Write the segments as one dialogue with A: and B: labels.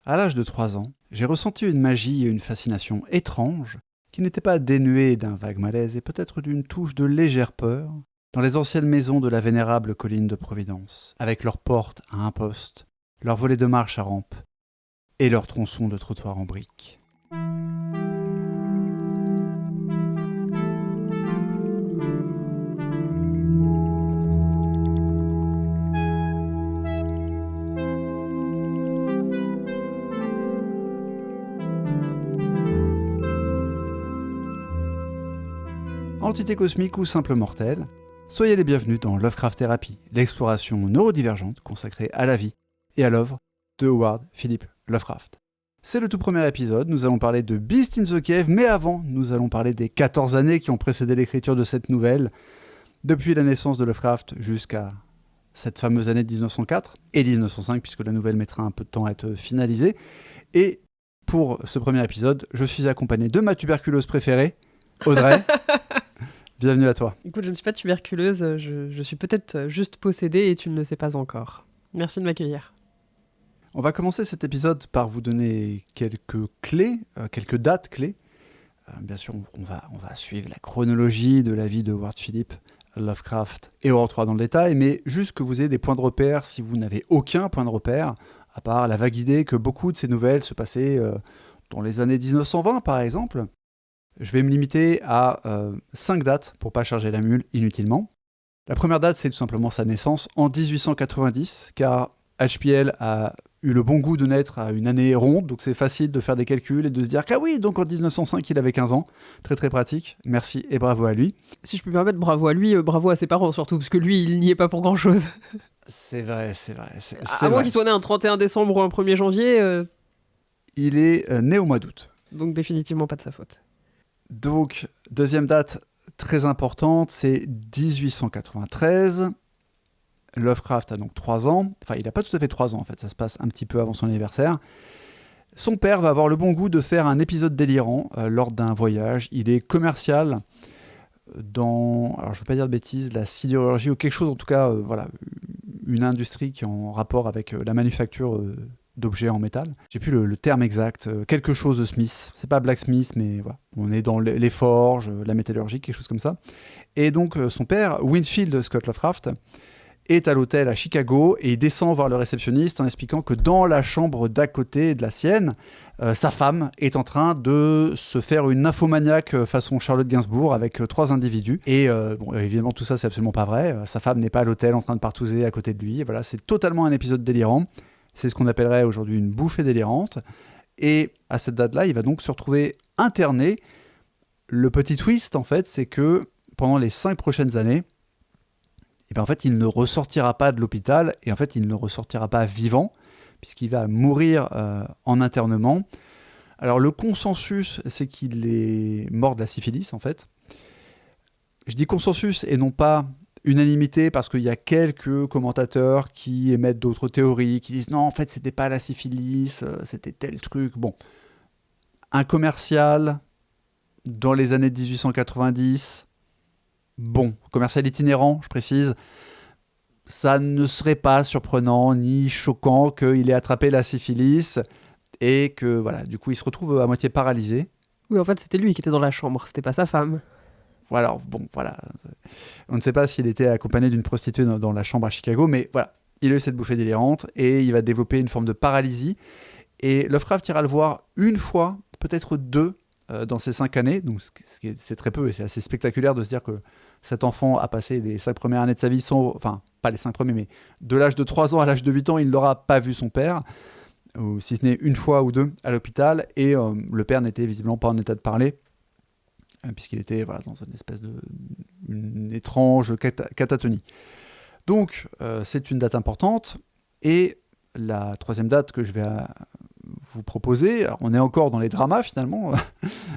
A: À l'âge de 3 ans, j'ai ressenti une magie et une fascination étranges qui n'étaient pas dénuées d'un vague malaise et peut-être d'une touche de légère peur dans les anciennes maisons de la vénérable colline de Providence, avec leurs portes à imposte, leurs volets de marche à rampe et leurs tronçons de trottoir en briques. Entité cosmique ou simple mortel, soyez les bienvenus dans Lovecraft Therapy, l'exploration neurodivergente consacrée à la vie et à l'œuvre de Howard Philip Lovecraft. C'est le tout premier épisode, nous allons parler de Beast in the Cave, mais avant, nous allons parler des 14 années qui ont précédé l'écriture de cette nouvelle, depuis la naissance de Lovecraft jusqu'à cette fameuse année de 1904 et 1905, puisque la nouvelle mettra un peu de temps à être finalisée. Et pour ce premier épisode, je suis accompagné de ma tuberculose préférée, Audrey. Bienvenue à toi.
B: Écoute, je ne suis pas tuberculeuse, je suis peut-être juste possédée et tu ne le sais pas encore. Merci de m'accueillir.
A: On va commencer cet épisode par vous donner quelques clés, quelques dates clés. Bien sûr, on va suivre la chronologie de la vie de Howard Philip Lovecraft et on rentrera dans le détail, mais juste que vous ayez des points de repère si vous n'avez aucun point de repère, à part la vague idée que beaucoup de ces nouvelles se passaient dans les années 1920 par exemple. Je vais me limiter à 5 dates pour ne pas charger la mule inutilement. La première date, c'est tout simplement sa naissance en 1890, car HPL a eu le bon goût de naître à une année ronde, donc c'est facile de faire des calculs et de se dire qu'ah oui, donc en 1905, il avait 15 ans. Très très pratique, merci et bravo à lui.
B: Si je peux me permettre, bravo à lui, bravo à ses parents surtout, parce que lui, il n'y est pas pour grand-chose.
A: C'est vrai.
B: À moins qu'il soit né un 31 décembre ou un 1er janvier.
A: Il est né au mois d'août.
B: Donc définitivement pas de sa faute.
A: Donc, deuxième date très importante, c'est 1893. Lovecraft a donc 3 ans. Enfin, il n'a pas tout à fait 3 ans, en fait. Ça se passe un petit peu avant son anniversaire. Son père va avoir le bon goût de faire un épisode délirant lors d'un voyage. Il est commercial dans, alors je ne veux pas dire de bêtises, la sidérurgie ou quelque chose, en tout cas, voilà, une industrie qui est en rapport avec la manufacture d'objets en métal. J'ai plus le terme exact, quelque chose de Smith. C'est pas blacksmith, mais voilà. On est dans les forges, la métallurgie, quelque chose comme ça. Et donc son père, Winfield Scott Lovecraft, est à l'hôtel à Chicago et il descend voir le réceptionniste en expliquant que dans la chambre d'à côté de la sienne, sa femme est en train de se faire une nymphomaniaque façon Charlotte Gainsbourg avec 3 individus. Et bon, évidemment, tout ça, c'est absolument pas vrai. Sa femme n'est pas à l'hôtel en train de partouzer à côté de lui. Et voilà, c'est totalement un épisode délirant. C'est ce qu'on appellerait aujourd'hui une bouffée délirante. Et à cette date-là, il va donc se retrouver interné. Le petit twist, en fait, c'est que pendant les 5 prochaines années, et ben en fait, il ne ressortira pas de l'hôpital et en fait, il ne ressortira pas vivant puisqu'il va mourir en internement. Alors, le consensus, c'est qu'il est mort de la syphilis, en fait. Je dis consensus et non pas unanimité parce qu'il y a quelques commentateurs qui émettent d'autres théories, qui disent non, en fait, c'était pas la syphilis, c'était tel truc. Bon, un commercial dans les années 1890, bon, commercial itinérant, je précise, ça ne serait pas surprenant ni choquant qu'il ait attrapé la syphilis et que, voilà, du coup, il se retrouve à moitié paralysé.
B: Oui, en fait, c'était lui qui était dans la chambre, c'était pas sa femme.
A: Voilà, bon, voilà. On ne sait pas s'il était accompagné d'une prostituée dans la chambre à Chicago, mais voilà, il a eu cette bouffée délirante et il va développer une forme de paralysie. Et Lovecraft ira le voir une fois, peut-être 2, dans ces 5 années. Donc, c'est très peu et c'est assez spectaculaire de se dire que cet enfant a passé les 5 premières années de sa vie sans... Enfin, pas les 5 premiers, mais de l'âge de 3 ans à l'âge de 8 ans, il n'aura pas vu son père, ou si ce n'est une fois ou 2 à l'hôpital. Et le père n'était visiblement pas en état de parler, puisqu'il était voilà, dans une espèce une étrange catatonie. Donc, c'est une date importante. Et la troisième date que je vais vous proposer, alors on est encore dans les dramas finalement,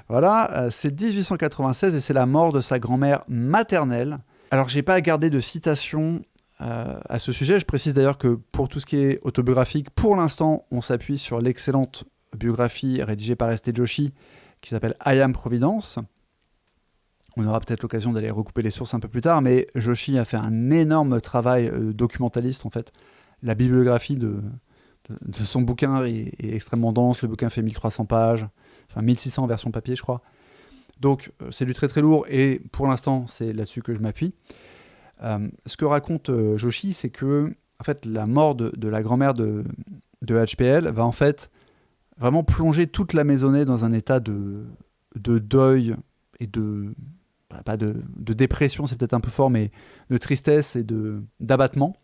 A: voilà, c'est 1896 et c'est la mort de sa grand-mère maternelle. Alors, j'ai pas gardé de citation à ce sujet. Je précise d'ailleurs que pour tout ce qui est autobiographique, pour l'instant, on s'appuie sur l'excellente biographie rédigée par S.T. Joshi qui s'appelle I Am Providence. On aura peut-être l'occasion d'aller recouper les sources un peu plus tard, mais Joshi a fait un énorme travail documentaliste, en fait. La bibliographie de de son bouquin est extrêmement dense. Le bouquin fait 1300 pages, enfin 1600 en version papier, je crois. Donc, c'est du très très lourd, et pour l'instant, c'est là-dessus que je m'appuie. Ce que raconte Joshi, c'est que en fait, la mort de la grand-mère de HPL va en fait vraiment plonger toute la maisonnée dans un état de deuil et pas de dépression, c'est peut-être un peu fort, mais de tristesse et d'abattement.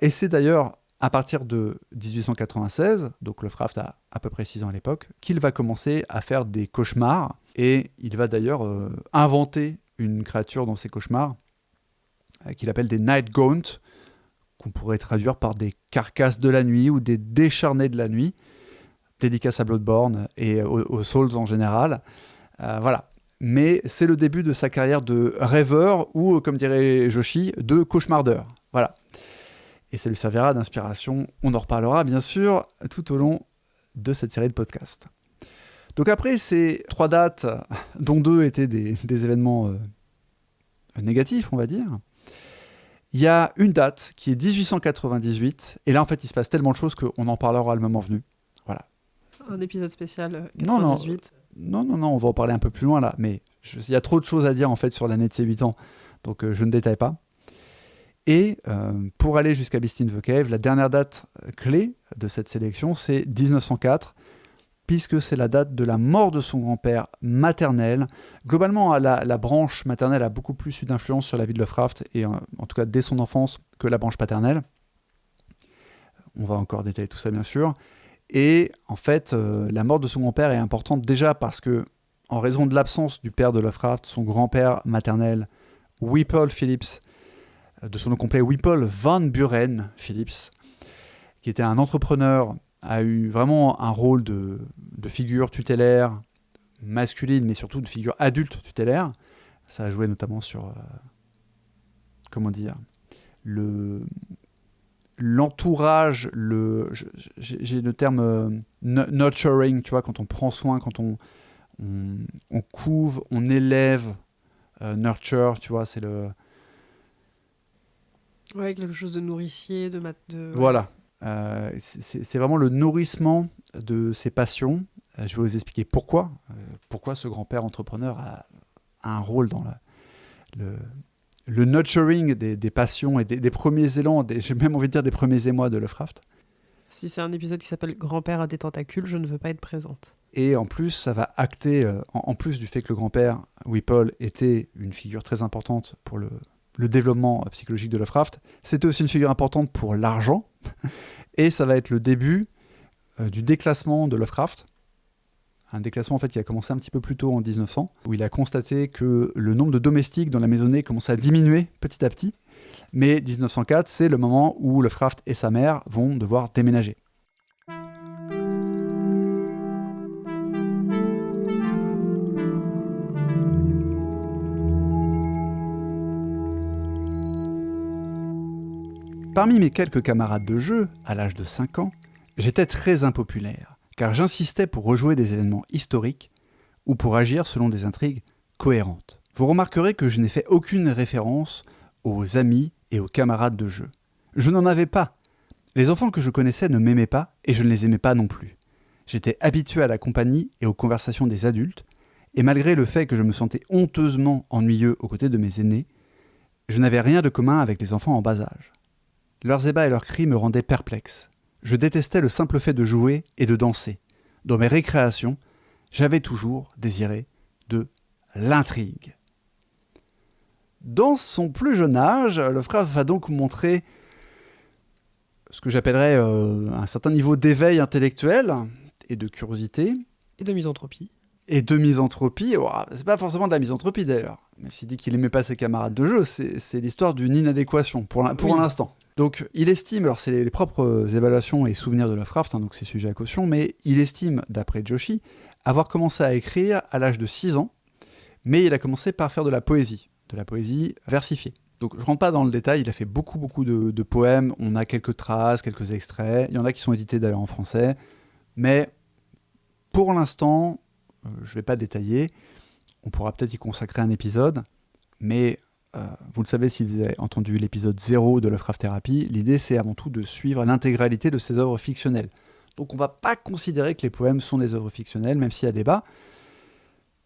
A: Et c'est d'ailleurs à partir de 1896, donc Lovecraft a à peu près 6 ans à l'époque, qu'il va commencer à faire des cauchemars, et il va d'ailleurs inventer une créature dans ses cauchemars qu'il appelle des Night Gaunt, qu'on pourrait traduire par des carcasses de la nuit ou des décharnés de la nuit, dédicace à Bloodborne et aux Souls en général. Voilà. Mais c'est le début de sa carrière de rêveur ou, comme dirait Joshi, de cauchemardeur. Voilà. Et ça lui servira d'inspiration. On en reparlera bien sûr tout au long de cette série de podcasts. Donc après ces 3 dates, dont 2 étaient des événements négatifs, on va dire, il y a une date qui est 1898, et là en fait il se passe tellement de choses qu'on en parlera le moment venu. Voilà.
B: Un épisode spécial 98.
A: Non, on va en parler un peu plus loin là, mais il y a trop de choses à dire en fait sur l'année de ses 8 ans, donc je ne détaille pas. Et pour aller jusqu'à Beast in the Cave, la dernière date clé de cette sélection, c'est 1904, puisque c'est la date de la mort de son grand-père maternel. Globalement, la branche maternelle a beaucoup plus eu d'influence sur la vie de Lovecraft, et en tout cas dès son enfance, que la branche paternelle. On va encore détailler tout ça, bien sûr. Et en fait, la mort de son grand-père est importante déjà parce que, en raison de l'absence du père de Lovecraft, son grand-père maternel, Whipple Phillips, de son nom complet Whipple Van Buren Phillips, qui était un entrepreneur, a eu vraiment un rôle de figure tutélaire masculine, mais surtout de figure adulte tutélaire. Ça a joué notamment sur l'entourage, j'ai le terme nurturing, tu vois, quand on prend soin, quand on couve, on élève, nurture, tu vois, c'est le...
B: Ouais, quelque chose de nourricier,
A: Voilà. C'est vraiment le nourrissement de ses passions. Je vais vous expliquer pourquoi ce grand-père entrepreneur a un rôle dans le nurturing des passions et des premiers élans, j'ai même envie de dire des premiers émois de Lovecraft.
B: Si c'est un épisode qui s'appelle Grand-père a des tentacules, je ne veux pas être présente.
A: Et en plus, ça va acter, en plus du fait que le grand-père, Whipple, était une figure très importante pour le développement psychologique de Lovecraft, c'était aussi une figure importante pour l'argent, et ça va être le début du déclassement de Lovecraft, un déclassement en fait qui a commencé un petit peu plus tôt en 1900, où il a constaté que le nombre de domestiques dans la maisonnée commençait à diminuer petit à petit, mais 1904, c'est le moment où Lovecraft et sa mère vont devoir déménager. Parmi mes quelques camarades de jeu, à l'âge de 5 ans, j'étais très impopulaire, car j'insistais pour rejouer des événements historiques ou pour agir selon des intrigues cohérentes. Vous remarquerez que je n'ai fait aucune référence aux amis et aux camarades de jeu. Je n'en avais pas. Les enfants que je connaissais ne m'aimaient pas et je ne les aimais pas non plus. J'étais habitué à la compagnie et aux conversations des adultes, et malgré le fait que je me sentais honteusement ennuyeux aux côtés de mes aînés, je n'avais rien de commun avec les enfants en bas âge. Leurs ébats et leurs cris me rendaient perplexe. Je détestais le simple fait de jouer et de danser. Dans mes récréations, j'avais toujours désiré de l'intrigue. Dans son plus jeune âge, Lovecraft va donc montrer ce que j'appellerais un certain niveau d'éveil intellectuel et de curiosité.
B: Et de misanthropie.
A: Et de misanthropie. Oh, c'est pas forcément de la misanthropie d'ailleurs. Même s'il dit qu'il aimait pas ses camarades de jeu, c'est l'histoire d'une inadéquation pour l'instant. Donc il estime, alors c'est les propres évaluations et souvenirs de Lovecraft, donc c'est sujet à caution, mais il estime, d'après Joshi, avoir commencé à écrire à l'âge de 6 ans, mais il a commencé par faire de la poésie versifiée. Donc je rentre pas dans le détail, il a fait beaucoup de poèmes, on a quelques traces, quelques extraits, il y en a qui sont édités d'ailleurs en français, mais pour l'instant, je vais pas détailler, on pourra peut-être y consacrer un épisode, mais vous le savez si vous avez entendu l'épisode 0 de Lovecraft Therapy, l'idée c'est avant tout de suivre l'intégralité de ses œuvres fictionnelles. Donc on ne va pas considérer que les poèmes sont des œuvres fictionnelles, même s'il y a débat.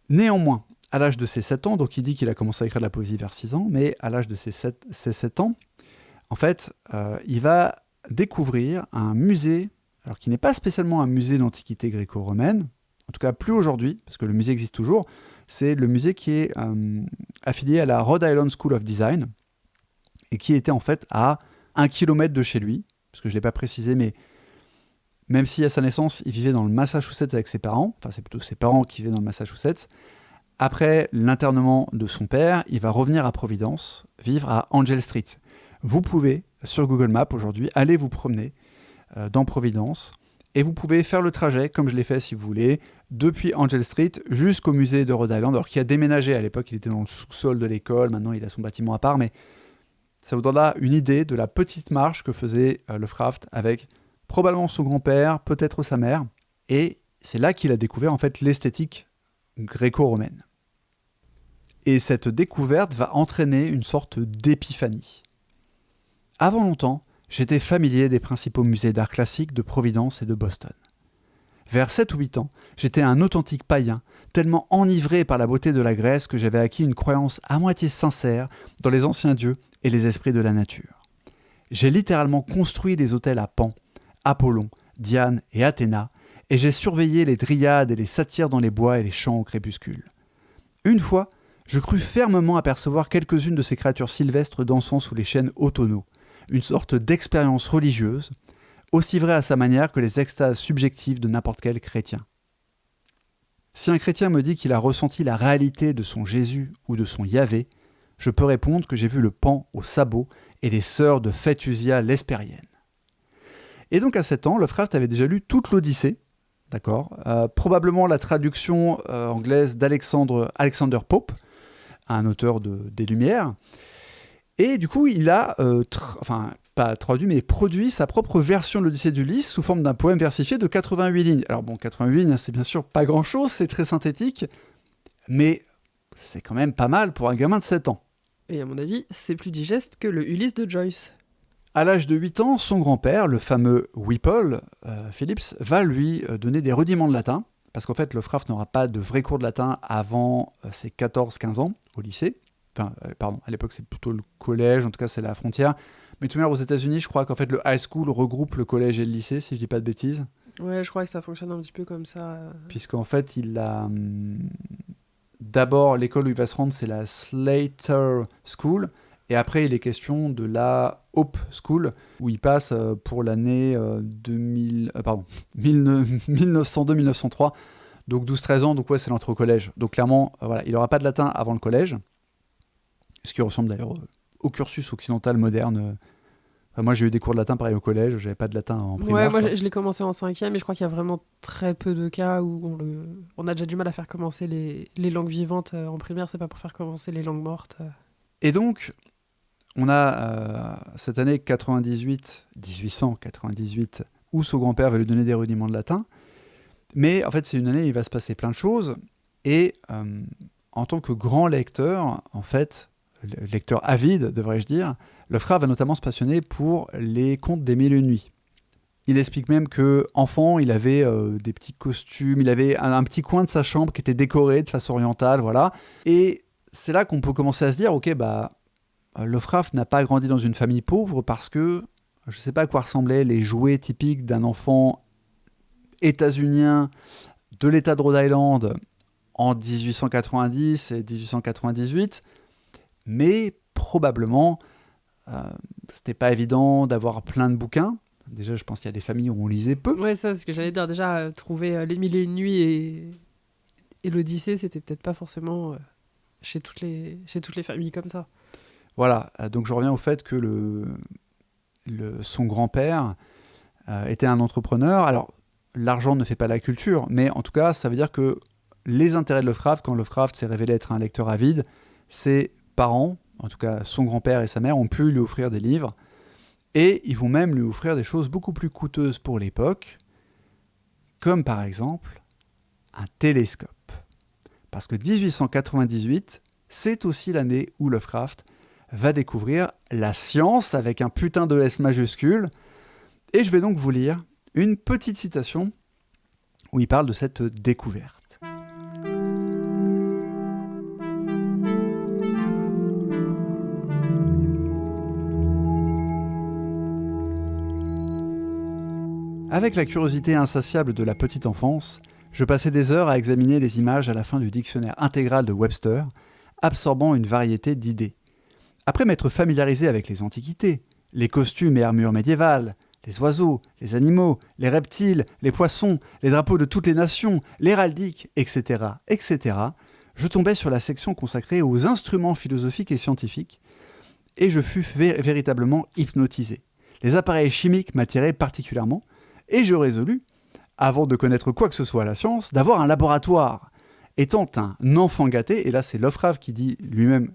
A: Néanmoins, à l'âge de ses 7 ans, donc il dit qu'il a commencé à écrire de la poésie vers 6 ans, mais à l'âge de ses 7 ans, en fait, il va découvrir un musée, alors qui n'est pas spécialement un musée d'antiquité gréco-romaine, en tout cas plus aujourd'hui, parce que le musée existe toujours, c'est le musée qui est affilié à la Rhode Island School of Design, et qui était en fait à 1 kilomètre de chez lui, parce que je ne l'ai pas précisé, mais même si à sa naissance, il vivait dans le Massachusetts avec ses parents, enfin c'est plutôt ses parents qui vivaient dans le Massachusetts, après l'internement de son père, il va revenir à Providence, vivre à Angel Street. Vous pouvez, sur Google Maps aujourd'hui, aller vous promener dans Providence, et vous pouvez faire le trajet, comme je l'ai fait si vous voulez, depuis Angel Street jusqu'au musée de Rhode Island, alors qu'il a déménagé à l'époque, il était dans le sous-sol de l'école, maintenant il a son bâtiment à part, mais ça vous donnera une idée de la petite marche que faisait Lovecraft avec probablement son grand-père, peut-être sa mère, et c'est là qu'il a découvert en fait l'esthétique gréco-romaine. Et cette découverte va entraîner une sorte d'épiphanie. Avant longtemps, j'étais familier des principaux musées d'art classique de Providence et de Boston. Vers 7 ou 8 ans, j'étais un authentique païen, tellement enivré par la beauté de la Grèce que j'avais acquis une croyance à moitié sincère dans les anciens dieux et les esprits de la nature. J'ai littéralement construit des hôtels à Pan, Apollon, Diane et Athéna, et j'ai surveillé les dryades et les satyres dans les bois et les champs au crépuscule. Une fois, je crus fermement apercevoir quelques-unes de ces créatures sylvestres dansant sous les chênes automnaux, une sorte d'expérience religieuse, aussi vraie à sa manière que les extases subjectives de n'importe quel chrétien. Si un chrétien me dit qu'il a ressenti la réalité de son Jésus ou de son Yahvé, je peux répondre que j'ai vu le Pan au sabot et les sœurs de Phétusia l'Hespérienne. Et donc à 7 ans, Lovecraft avait déjà lu toute l'Odyssée, d'accord, probablement la traduction anglaise d'Alexander Pope, un auteur des Lumières, et du coup il a, pas traduit, mais produit sa propre version de l'Odyssée d'Ulysse sous forme d'un poème versifié de 88 lignes. Alors bon, 88 lignes, c'est bien sûr pas grand-chose, c'est très synthétique, mais c'est quand même pas mal pour un gamin de 7 ans.
B: Et à mon avis, c'est plus digeste que le Ulysse de Joyce.
A: À l'âge de 8 ans, son grand-père, le fameux Whipple, Phillips, va lui donner des rudiments de latin, parce qu'en fait, Lovecraft n'aura pas de vrais cours de latin avant ses 14-15 ans au lycée. Enfin, à l'époque, c'est plutôt le collège, en tout cas, c'est la frontière. Mais tout de même, aux États-Unis, je crois qu'en fait, le high school regroupe le collège et le lycée, si je dis pas de bêtises.
B: Ouais, je crois que ça fonctionne un petit peu comme ça.
A: Puisqu'en fait, il a... D'abord, l'école où il va se rendre, c'est la Slater School. Et après, il est question de la Hope School, où il passe pour l'année 1902-1903. Donc 12-13 ans, donc ouais, c'est l'entrée au collège. Donc clairement, voilà, il n'aura pas de latin avant le collège. Ce qui ressemble d'ailleurs au cursus occidental moderne. Moi, j'ai eu des cours de latin pareil au collège, j'avais pas de latin en primaire.
B: Ouais, moi je l'ai commencé en 5e, et je crois qu'il y a vraiment très peu de cas où on a déjà du mal à faire commencer les langues vivantes en primaire, c'est pas pour faire commencer les langues mortes.
A: Et donc, on a cette année 1898, où son grand-père va lui donner des rudiments de latin. Mais en fait, c'est une année où il va se passer plein de choses. Et en tant que grand lecteur, en fait, lecteur avide, devrais-je dire, Lovecraft va notamment se passionner pour les contes des Mille et une nuits. Il explique même qu'enfant, il avait des petits costumes, il avait un petit coin de sa chambre qui était décoré de façon orientale, voilà. Et c'est là qu'on peut commencer à se dire, ok, Lovecraft n'a pas grandi dans une famille pauvre parce que je ne sais pas à quoi ressemblaient les jouets typiques d'un enfant états-unien de l'État de Rhode Island en 1890 et 1898, mais probablement c'était pas évident d'avoir plein de bouquins. Déjà, je pense qu'il y a des familles où on lisait peu.
B: Ouais, ça, c'est ce que j'allais dire. Déjà, trouver Les Mille et une nuits et l'Odyssée, c'était peut-être pas forcément chez toutes les familles comme ça.
A: Voilà, donc je reviens au fait que son grand-père était un entrepreneur. Alors, l'argent ne fait pas la culture, mais en tout cas, ça veut dire que les intérêts de Lovecraft, quand Lovecraft s'est révélé être un lecteur avide, ses parents, en tout cas son grand-père et sa mère, ont pu lui offrir des livres, et ils vont même lui offrir des choses beaucoup plus coûteuses pour l'époque, comme par exemple un télescope. Parce que 1898, c'est aussi l'année où Lovecraft va découvrir la science avec un putain de S majuscule. Et je vais donc vous lire une petite citation où il parle de cette découverte. Avec la curiosité insatiable de la petite enfance, je passais des heures à examiner les images à la fin du dictionnaire intégral de Webster, absorbant une variété d'idées. Après m'être familiarisé avec les antiquités, les costumes et armures médiévales, les oiseaux, les animaux, les reptiles, les poissons, les drapeaux de toutes les nations, l'héraldique, etc., etc., je tombais sur la section consacrée aux instruments philosophiques et scientifiques, et je fus véritablement hypnotisé. Les appareils chimiques m'attiraient particulièrement, et je résolus, avant de connaître quoi que ce soit à la science, d'avoir un laboratoire. Étant un enfant gâté, et là c'est Lovecraft qui dit lui-même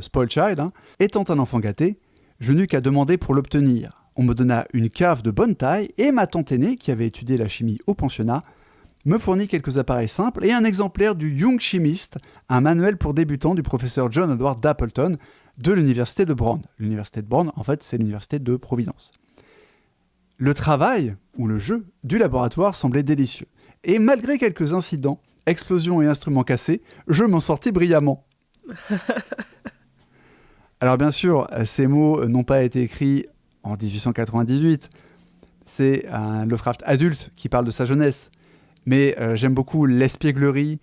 A: spoiled child, étant un enfant gâté, je n'eus qu'à demander pour l'obtenir. On me donna une cave de bonne taille, et ma tante aînée, qui avait étudié la chimie au pensionnat, me fournit quelques appareils simples et un exemplaire du Young Chimist, un manuel pour débutants du professeur John Edward Appleton de l'université de Brown. L'université de Brown, en fait, c'est l'université de Providence. Le travail, ou le jeu, du laboratoire semblait délicieux. Et malgré quelques incidents, explosions et instruments cassés, je m'en sortis brillamment. Alors bien sûr, ces mots n'ont pas été écrits en 1898. C'est un Lovecraft adulte qui parle de sa jeunesse. Mais j'aime beaucoup l'espièglerie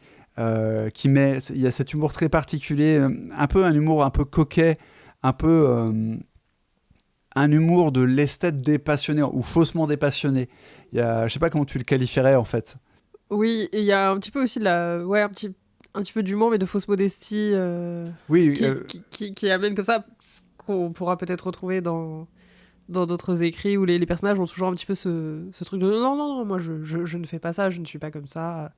A: qui met... Il y a cet humour très particulier, un humour un peu coquet, un humour de l'esthète dépassionné ou faussement dépassionné. Je ne sais pas comment tu le qualifierais en fait.
B: Oui, et il y a un petit peu aussi un petit peu d'humour, mais de fausse modestie qui amène comme ça, ce qu'on pourra peut-être retrouver dans d'autres écrits où les personnages ont toujours un petit peu ce truc de non, moi je ne fais pas ça, je ne suis pas comme ça.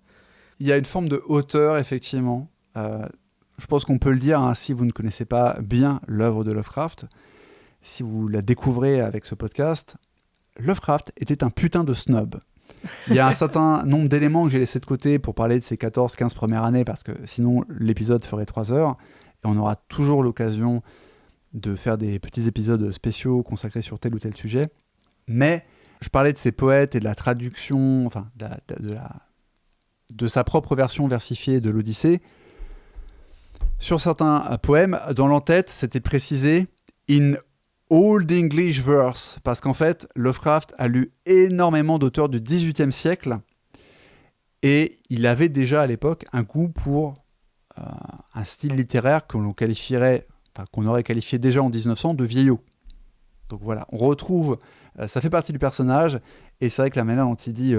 A: Il y a une forme de hauteur, effectivement. Je pense qu'on peut le dire, si vous ne connaissez pas bien l'œuvre de Lovecraft. Si vous la découvrez avec ce podcast, Lovecraft était un putain de snob. Il y a un certain nombre d'éléments que j'ai laissés de côté pour parler de ces 14-15 premières années, parce que sinon l'épisode ferait 3 heures, et on aura toujours l'occasion de faire des petits épisodes spéciaux consacrés sur tel ou tel sujet. Mais je parlais de ces poètes et de la traduction, enfin de sa propre version versifiée de l'Odyssée. Sur certains poèmes, dans l'entête, c'était précisé « in Old English verse », parce qu'en fait, Lovecraft a lu énormément d'auteurs du XVIIIe siècle et il avait déjà à l'époque un goût pour un style littéraire qu'on aurait qualifié déjà en 1900 de vieillot. Donc voilà, on retrouve, ça fait partie du personnage, et c'est vrai que la manière dont il dit,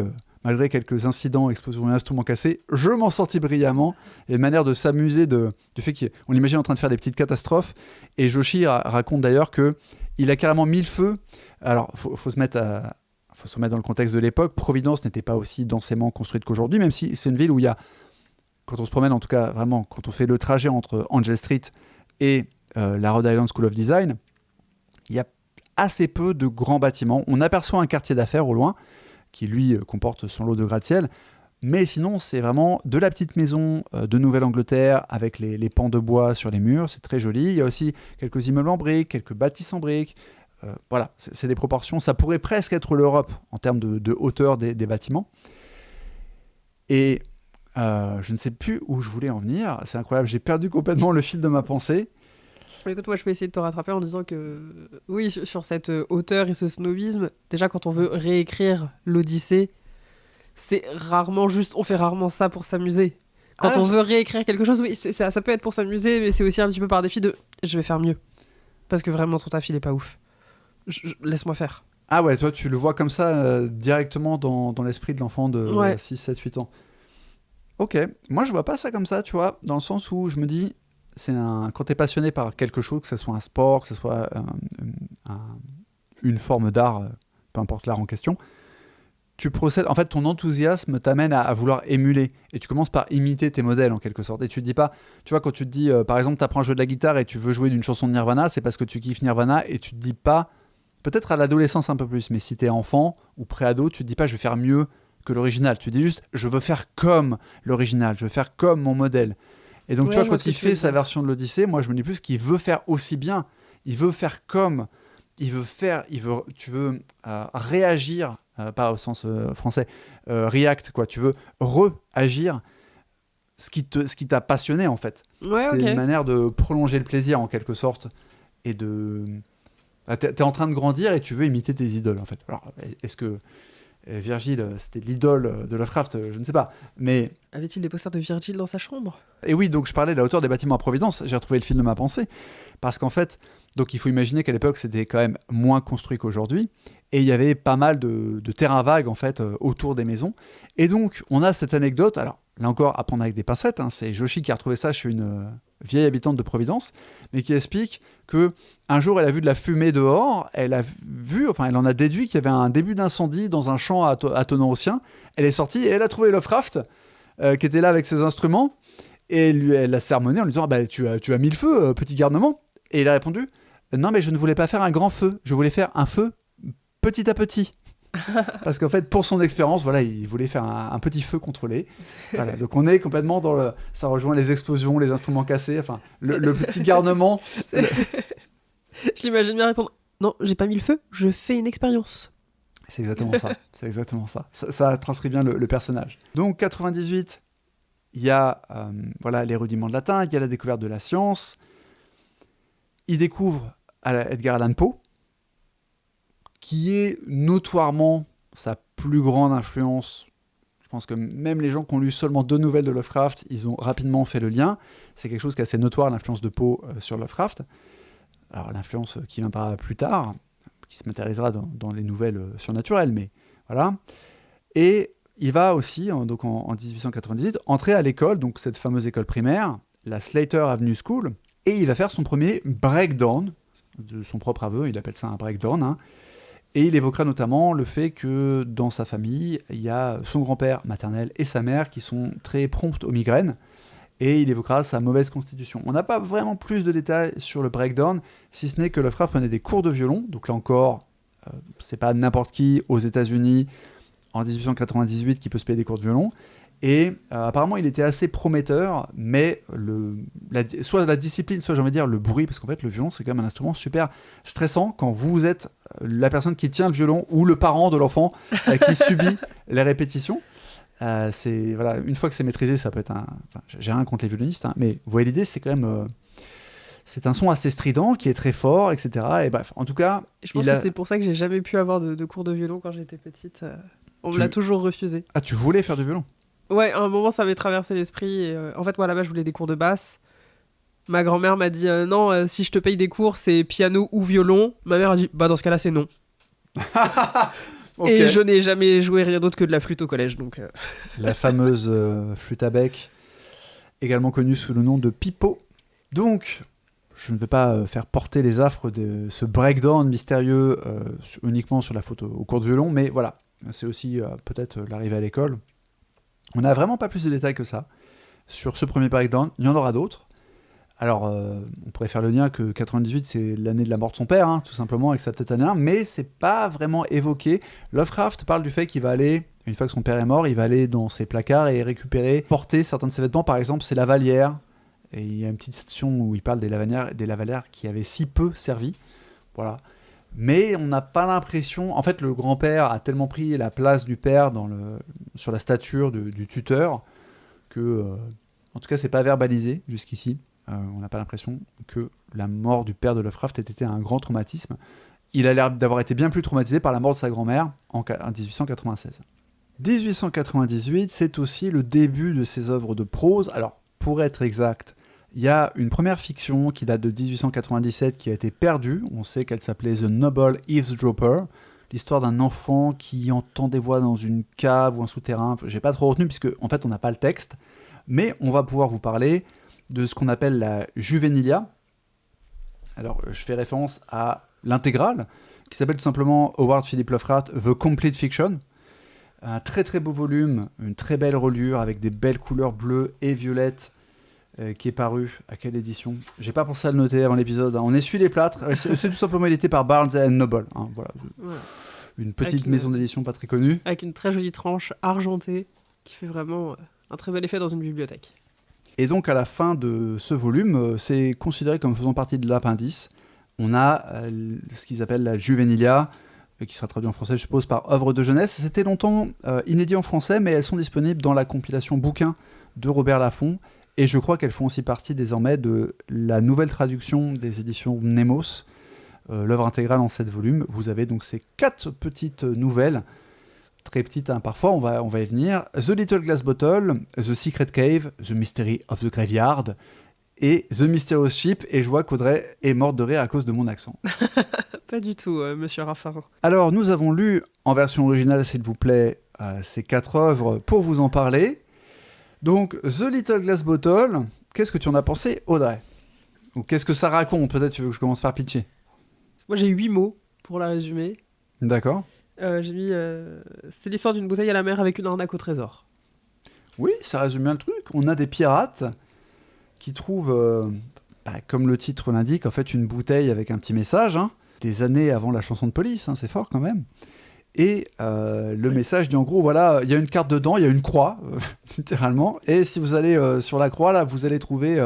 A: malgré quelques incidents, explosions et instruments cassés, je m'en sortis brillamment, et une manière de s'amuser du fait qu'on l'imagine en train de faire des petites catastrophes, et Joshi raconte d'ailleurs qu'il a carrément mis le feu. Alors, faut se mettre dans le contexte de l'époque. Providence n'était pas aussi densément construite qu'aujourd'hui, même si c'est une ville où il y a, quand on se promène, en tout cas vraiment, quand on fait le trajet entre Angel Street et la Rhode Island School of Design, il y a assez peu de grands bâtiments. On aperçoit un quartier d'affaires au loin, qui lui comporte son lot de gratte-ciel, mais sinon c'est vraiment de la petite maison de Nouvelle-Angleterre avec les pans de bois sur les murs, c'est très joli. Il y a aussi quelques immeubles en briques, quelques bâtisses en briques. Voilà, c'est des proportions. Ça pourrait presque être l'Europe en termes de hauteur des bâtiments. Et je ne sais plus où je voulais en venir. C'est incroyable, j'ai perdu complètement le fil de ma pensée.
B: Écoute, moi je peux essayer de te rattraper en disant que oui, sur cette hauteur et ce snobisme, déjà quand on veut réécrire l'Odyssée, on fait rarement ça pour s'amuser. Quand on veut réécrire quelque chose, oui, ça peut être pour s'amuser, mais c'est aussi un petit peu par défi de je vais faire mieux. Parce que vraiment ton taf il est pas ouf. Laisse-moi faire.
A: Ah ouais, toi tu le vois comme ça directement dans l'esprit de l'enfant de 6, 7, 8 ans. Ok, moi je vois pas ça comme ça, tu vois, dans le sens où je me dis, quand tu es passionné par quelque chose, que ce soit un sport, que ce soit une forme d'art, peu importe l'art en question, tu procèdes, en fait ton enthousiasme t'amène à vouloir émuler, et tu commences par imiter tes modèles en quelque sorte, et tu te dis pas, tu vois, quand tu te dis, par exemple, tu apprends à jouer de la guitare et tu veux jouer d'une chanson de Nirvana, c'est parce que tu kiffes Nirvana, et tu te dis pas, peut-être à l'adolescence un peu plus, mais si t'es enfant ou pré-ado, tu te dis pas je vais faire mieux que l'original, tu dis juste je veux faire comme l'original, je veux faire comme mon modèle. Et donc tu vois, quand il fait sa version de l'Odyssée, moi je me dis plus qu'il veut faire aussi bien, il veut faire comme, tu veux réagir, pas au sens français, react, quoi, tu veux réagir ce qui t'a passionné, en fait. C'est une manière de prolonger le plaisir, en quelque sorte, et de... T'es en train de grandir et tu veux imiter tes idoles, en fait. Alors, est-ce que Virgile, c'était l'idole de Lovecraft? Je ne sais pas, mais...
B: Avait-il des posters de Virgile dans sa chambre?
A: Et oui, donc je parlais de la hauteur des bâtiments à Providence, j'ai retrouvé le fil de ma pensée, parce qu'en fait, donc il faut imaginer qu'à l'époque, c'était quand même moins construit qu'aujourd'hui, et il y avait pas mal de terrains vagues, en fait, autour des maisons, et donc, on a cette anecdote, alors, là encore, à prendre avec des pincettes, hein, c'est Joshi qui a retrouvé ça chez une vieille habitante de Providence, mais qui explique que un jour, elle a vu de la fumée dehors, elle en a déduit qu'il y avait un début d'incendie dans un champ attenant au sien, elle est sortie et elle a trouvé Lovecraft, qui était là avec ses instruments, et elle l'a sermonné en lui disant tu as mis le feu, petit garnement. Et il a répondu non, mais je ne voulais pas faire un grand feu, je voulais faire un feu petit à petit. Parce qu'en fait, pour son expérience, voilà, il voulait faire un petit feu contrôlé. Voilà, donc on est complètement dans le... Ça rejoint les explosions, les instruments cassés, enfin, le petit garnement.
B: Je l'imagine bien répondre non, j'ai pas mis le feu, je fais une expérience.
A: C'est exactement ça. Ça transcrit bien le personnage. Donc 98, il y a les rudiments de latin, il y a la découverte de la science. Il découvre Edgar Allan Poe, qui est notoirement sa plus grande influence. Je pense que même les gens qui ont lu seulement 2 nouvelles de Lovecraft, ils ont rapidement fait le lien. C'est quelque chose qui est assez notoire, l'influence de Poe sur Lovecraft. Alors l'influence qui viendra plus tard, qui se matérialisera dans les nouvelles surnaturelles, mais voilà. Et il va aussi, donc en 1898, entrer à l'école, donc cette fameuse école primaire, la Slater Avenue School, et il va faire son premier breakdown, de son propre aveu, il appelle ça un breakdown, hein. Et il évoquera notamment le fait que dans sa famille, il y a son grand-père maternel et sa mère qui sont très promptes aux migraines, et il évoquera sa mauvaise constitution. On n'a pas vraiment plus de détails sur le breakdown, si ce n'est que Lovecraft prenait des cours de violon, donc là encore, c'est pas n'importe qui aux États-Unis en 1898 qui peut se payer des cours de violon, et apparemment il était assez prometteur, mais soit la discipline, soit j'ai envie de dire le bruit, parce qu'en fait le violon c'est quand même un instrument super stressant quand vous êtes la personne qui tient le violon ou le parent de l'enfant qui subit les répétitions. Une fois que c'est maîtrisé, ça peut être j'ai rien contre les violonistes, hein, mais vous voyez l'idée, c'est quand même c'est un son assez strident qui est très fort, etc. Et bref, en tout cas,
B: je pense que c'est pour ça que j'ai jamais pu avoir de cours de violon quand j'étais petite. On me l'a toujours refusé.
A: Ah, tu voulais faire du violon?
B: Ouais, à un moment ça m'avait traversé l'esprit. Et, en fait, moi là-bas je voulais des cours de basse. Ma grand-mère m'a dit non, si je te paye des cours, c'est piano ou violon. Ma mère a dit dans ce cas-là, c'est non. Okay. Et je n'ai jamais joué rien d'autre que de la flûte au collège. Donc,
A: La fameuse flûte à bec, également connue sous le nom de pipeau. Donc, je ne vais pas faire porter les affres de ce breakdown mystérieux uniquement sur la faute au cours de violon, mais voilà, c'est aussi peut-être l'arrivée à l'école. On n'a vraiment pas plus de détails que ça sur ce premier breakdown. Il y en aura d'autres. Alors, on pourrait faire le lien que 98, c'est l'année de la mort de son père, hein, tout simplement, avec sa tête à mais c'est pas vraiment évoqué. Lovecraft parle du fait qu'il va aller, une fois que son père est mort, il va aller dans ses placards et récupérer, porter certains de ses vêtements, par exemple ses lavalières. Et il y a une petite section où il parle des lavalières qui avaient si peu servi. Voilà. Mais on n'a pas l'impression... En fait, le grand-père a tellement pris la place du père sur la stature du tuteur que, en tout cas, c'est pas verbalisé jusqu'ici. On n'a pas l'impression que la mort du père de Lovecraft ait été un grand traumatisme. Il a l'air d'avoir été bien plus traumatisé par la mort de sa grand-mère en 1896. 1898, c'est aussi le début de ses œuvres de prose. Alors, pour être exact, il y a une première fiction qui date de 1897 qui a été perdue. On sait qu'elle s'appelait The Noble Eavesdropper, l'histoire d'un enfant qui entend des voix dans une cave ou un souterrain. J'ai pas trop retenu puisque en fait on n'a pas le texte, mais on va pouvoir vous parler de ce qu'on appelle la Juvenilia. Alors je fais référence à l'intégrale qui s'appelle tout simplement Howard Philip Lovecraft The Complete Fiction. Un très très beau volume, une très belle reliure avec des belles couleurs bleues et violettes. Qui est paru à quelle édition? J'ai pas pensé à le noter avant l'épisode, hein. On essuie les plâtres. C'est tout simplement édité par Barnes & Noble, hein. Voilà. Ouais. Une petite maison d'édition pas très connue.
B: Avec une très jolie tranche argentée qui fait vraiment un très bel effet dans une bibliothèque.
A: Et donc à la fin de ce volume, c'est considéré comme faisant partie de l'appendice. on a ce qu'ils appellent la Juvenilia, qui sera traduit en français, je suppose, par œuvre de jeunesse. C'était longtemps inédit en français, mais elles sont disponibles dans la compilation bouquin de Robert Laffont. Et je crois qu'elles font aussi partie désormais de la nouvelle traduction des éditions Nemos, l'œuvre intégrale en 7 volumes. Vous avez donc ces 4 petites nouvelles, très petites parfois, on va y venir. The Little Glass Bottle, The Secret Cave, The Mystery of the Graveyard et The Mysterious Ship. Et je vois qu'Audrey est morte de rire à cause de mon accent.
B: Pas du tout, monsieur Raffarin.
A: Alors, nous avons lu en version originale, s'il vous plaît, ces 4 œuvres pour vous en parler. Donc, The Little Glass Bottle, qu'est-ce que tu en as pensé, Audrey ? Ou qu'est-ce que ça raconte ? Peut-être tu veux que je commence par pitcher.
B: Moi, j'ai 8 mots pour la résumer.
A: D'accord.
B: J'ai mis... c'est l'histoire d'une bouteille à la mer avec une arnaque au trésor.
A: Oui, ça résume bien le truc. On a des pirates qui trouvent, comme le titre l'indique, en fait, une bouteille avec un petit message, des années avant la chanson de Police, c'est fort quand même. Et le message dit en gros, voilà, il y a une carte dedans, il y a une croix, littéralement. Et si vous allez sur la croix, là, vous allez trouver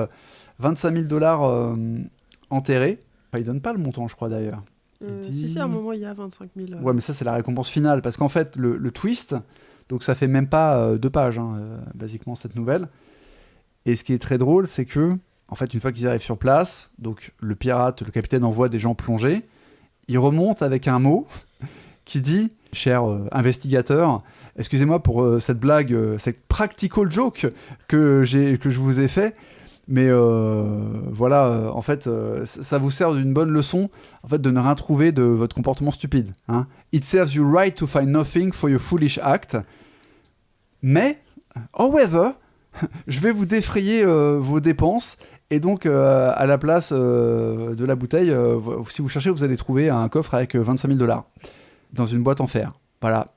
A: 25 000 $ enterrés. Enfin, il donne pas le montant, je crois, d'ailleurs.
B: Si, à un moment, il y a 25 000.
A: Ouais, mais ça, c'est la récompense finale. Parce qu'en fait, le twist, donc ça fait même pas 2 pages, basiquement, cette nouvelle. Et ce qui est très drôle, c'est que, en fait, une fois qu'ils arrivent sur place, donc le pirate, le capitaine envoie des gens plonger. Il remonte avec un mot qui dit, cher investigateur, excusez-moi pour cette blague, cette practical joke que je vous ai fait, mais voilà, en fait, ça vous sert d'une bonne leçon, en fait, de ne rien trouver de votre comportement stupide. It serves you right to find nothing for your foolish act. Mais, however, je vais vous défrayer vos dépenses. Et donc, à la place de la bouteille, si vous cherchez, vous allez trouver un coffre avec 25 000 $ dans une boîte en fer. Voilà.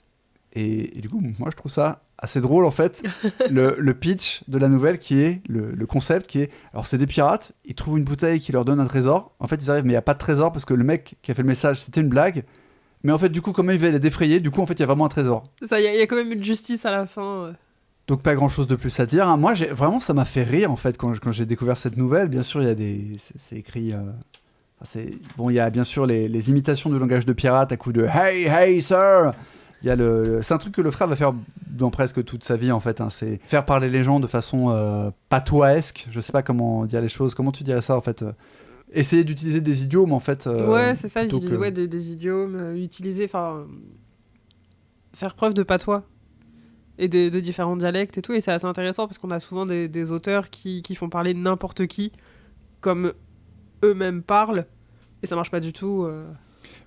A: Et du coup, moi, je trouve ça assez drôle, en fait, le pitch de la nouvelle qui est, le concept qui est... Alors, c'est des pirates, ils trouvent une bouteille qui leur donne un trésor. En fait, ils arrivent, mais il n'y a pas de trésor parce que le mec qui a fait le message, c'était une blague. Mais en fait, du coup, comment il va les défrayer ? Du coup, en fait, il y a vraiment un trésor.
B: Ça, il y a quand même une justice à la fin.
A: Donc pas grand chose de plus à dire. Moi, vraiment, ça m'a fait rire en fait quand j'ai découvert cette nouvelle. Bien sûr, il y a c'est écrit. Bon, il y a bien sûr les imitations du langage de pirate à coup de Hey, hey, sir. Il y a c'est un truc que le frère va faire dans presque toute sa vie en fait. C'est faire parler les gens de façon patoisque. Je sais pas comment dire les choses. Comment tu dirais ça en fait essayer d'utiliser des idiomes en fait.
B: Ouais, c'est ça. Utiliser des idiomes, faire preuve de patois. Et de différents dialectes et tout, et c'est assez intéressant parce qu'on a souvent des auteurs qui font parler n'importe qui comme eux-mêmes parlent, et ça marche pas du tout.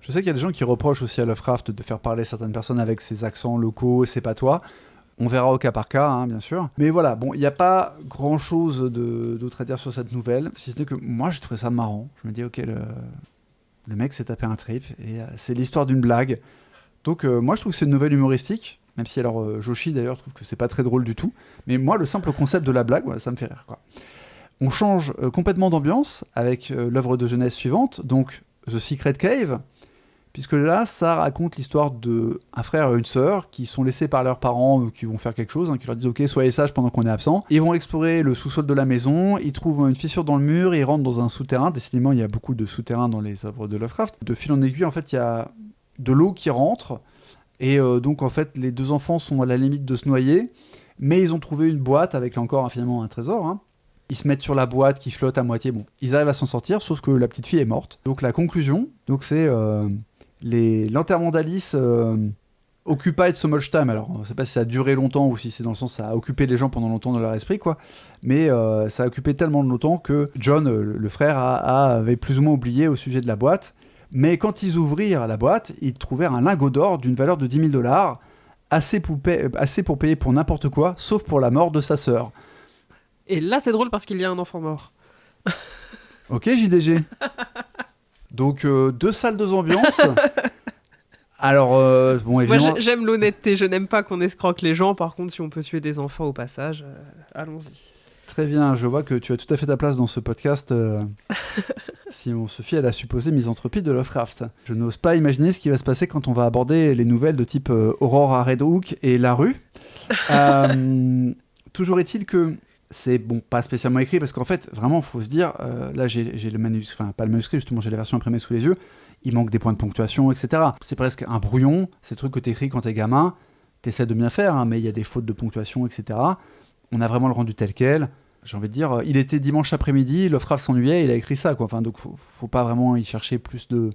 A: Je sais qu'il y a des gens qui reprochent aussi à Lovecraft de faire parler certaines personnes avec ses accents locaux, ses patois. On verra au cas par cas, bien sûr. Mais voilà, bon, il n'y a pas grand-chose d'autre à dire sur cette nouvelle, si ce n'est que moi, j'ai trouvé ça marrant. Je me dis, ok, le mec s'est tapé un trip, et c'est l'histoire d'une blague. Donc moi, je trouve que c'est une nouvelle humoristique. Même si alors Joshi d'ailleurs trouve que c'est pas très drôle du tout. Mais moi, le simple concept de la blague, ça me fait rire, quoi. On change complètement d'ambiance avec l'œuvre de jeunesse suivante, donc The Secret Cave, puisque là, ça raconte l'histoire d'un frère et une sœur qui sont laissés par leurs parents, qui vont faire quelque chose, qui leur disent « Ok, soyez sages pendant qu'on est absent ». Ils vont explorer le sous-sol de la maison, ils trouvent une fissure dans le mur, ils rentrent dans un souterrain. Décidément, il y a beaucoup de souterrains dans les œuvres de Lovecraft. De fil en aiguille, en fait, il y a de l'eau qui rentre. Et donc, en fait, les 2 enfants sont à la limite de se noyer, mais ils ont trouvé une boîte avec encore finalement un trésor. Ils se mettent sur la boîte qui flotte à moitié. Bon, ils arrivent à s'en sortir, sauf que la petite fille est morte. Donc, la conclusion, c'est l'enterrement d'Alice occupied so much time. Alors, on ne sait pas si ça a duré longtemps ou si c'est dans le sens ça a occupé les gens pendant longtemps dans leur esprit, quoi. Mais ça a occupé tellement longtemps que John, le frère, avait plus ou moins oublié au sujet de la boîte. Mais quand ils ouvrirent la boîte, ils trouvèrent un lingot d'or d'une valeur de 10 000 $, assez pour payer pour n'importe quoi, sauf pour la mort de sa sœur.
B: Et là, c'est drôle parce qu'il y a un enfant mort.
A: Ok, JDG. Donc, 2 salles, 2 ambiances. Alors, bon, évidemment...
B: Moi, j'aime l'honnêteté. Je n'aime pas qu'on escroque les gens. Par contre, si on peut tuer des enfants au passage, allons-y.
A: Très bien, je vois que tu as tout à fait ta place dans ce podcast. Si on se fie à la supposée misanthropie de Lovecraft. Je n'ose pas imaginer ce qui va se passer quand on va aborder les nouvelles de type Aurore à Red Hook et La Rue. Toujours est-il que c'est pas spécialement écrit, parce qu'en fait, vraiment, il faut se dire, là j'ai le manuscrit, enfin pas le manuscrit, justement, j'ai la version imprimée sous les yeux, il manque des points de ponctuation, etc. C'est presque un brouillon, c'est le truc que t'écris quand t'es gamin, t'essaies de bien faire, hein, mais il y a des fautes de ponctuation, etc. On a vraiment le rendu tel quel. J'ai envie de dire, il était dimanche après-midi, Lovecraft s'ennuyait, il a écrit ça, quoi. Enfin, donc faut pas vraiment y chercher plus de...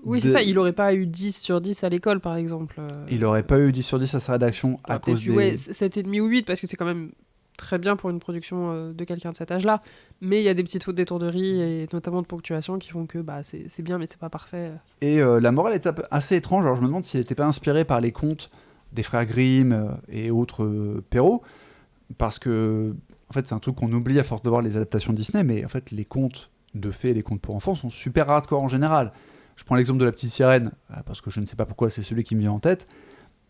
B: Oui, c'est ça, il aurait pas eu 10 sur 10 à l'école, par exemple.
A: Il aurait pas eu 10 sur 10 à sa rédaction à cause des...
B: Ouais, 7,5 ou 8, parce que c'est quand même très bien pour une production de quelqu'un de cet âge-là. Mais il y a des petites fautes d'étourderie, et notamment de ponctuation, qui font que c'est bien, mais c'est pas parfait.
A: Et la morale est assez étrange. Alors je me demande s'il n'était pas inspiré par les contes des frères Grimm et autres Perrault, parce que en fait c'est un truc qu'on oublie à force de voir les adaptations Disney, mais en fait les contes de fées et les contes pour enfants sont super hardcore en général. Je prends l'exemple de la petite sirène, parce que je ne sais pas pourquoi c'est celui qui me vient en tête.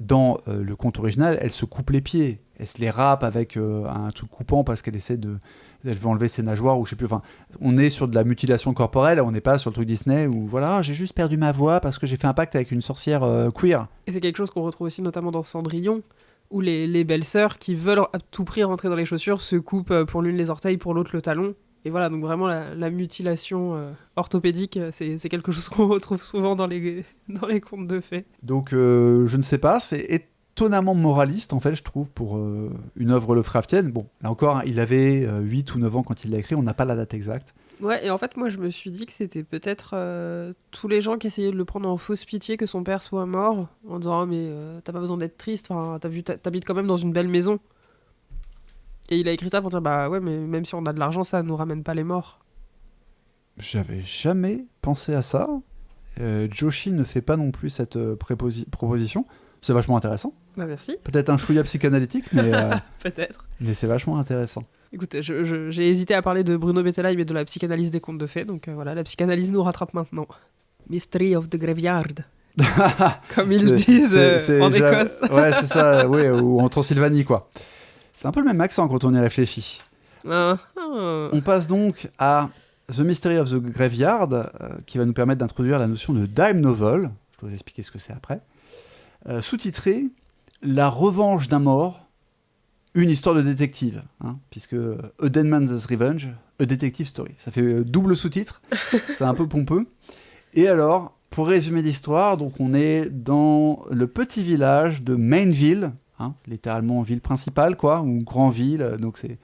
A: Dans le conte original, elle se coupe les pieds, elle se les râpe avec un truc coupant parce qu'elle essaie de... Elle veut enlever ses nageoires ou je sais plus. Enfin, on est sur de la mutilation corporelle, on n'est pas sur le truc Disney où voilà, j'ai juste perdu ma voix parce que j'ai fait un pacte avec une sorcière queer.
B: Et c'est quelque chose qu'on retrouve aussi notamment dans Cendrillon, où les belles-sœurs qui veulent à tout prix rentrer dans les chaussures se coupent pour l'une les orteils, pour l'autre le talon. Et voilà, donc vraiment la mutilation orthopédique, c'est quelque chose qu'on retrouve souvent dans les contes de fées.
A: Donc je ne sais pas, c'est étonnamment moraliste en fait, je trouve, pour une œuvre Lovecraftienne. Bon, là encore, hein, il avait 8 ou 9 ans quand il l'a écrit, on n'a pas la date exacte.
B: Ouais, et en fait, moi je me suis dit que c'était peut-être tous les gens qui essayaient de le prendre en fausse pitié que son père soit mort, en disant « Ah, mais t'as pas besoin d'être triste, t'habites quand même dans une belle maison. » Et il a écrit ça pour dire bah ouais, mais même si on a de l'argent, ça nous ramène pas les morts.
A: J'avais jamais pensé à ça. Joshi ne fait pas non plus cette proposition. C'est vachement intéressant.
B: Bah merci.
A: Peut-être un chouïa psychanalytique, mais
B: peut-être.
A: Mais c'est vachement intéressant.
B: Écoute, j'ai hésité à parler de Bruno Bettelheim et de la psychanalyse des contes de fées, donc voilà, la psychanalyse nous rattrape maintenant. Mystery of the Graveyard. Comme ils disent en Écosse.
A: Ouais, c'est ça, ouais, ou en Transylvanie, quoi. C'est un peu le même accent quand on y réfléchit. On passe donc à The Mystery of the Graveyard, qui va nous permettre d'introduire la notion de dime novel. Je vais vous expliquer ce que c'est après. Sous-titré La revanche d'un mort, une histoire de détective, hein, puisque A Dead Man's Revenge, A Detective Story. Ça fait double sous-titre, c'est un peu pompeux. Et alors, pour résumer l'histoire, donc on est dans le petit village de Mainville, hein, littéralement ville principale, quoi, ou grand ville, donc c'est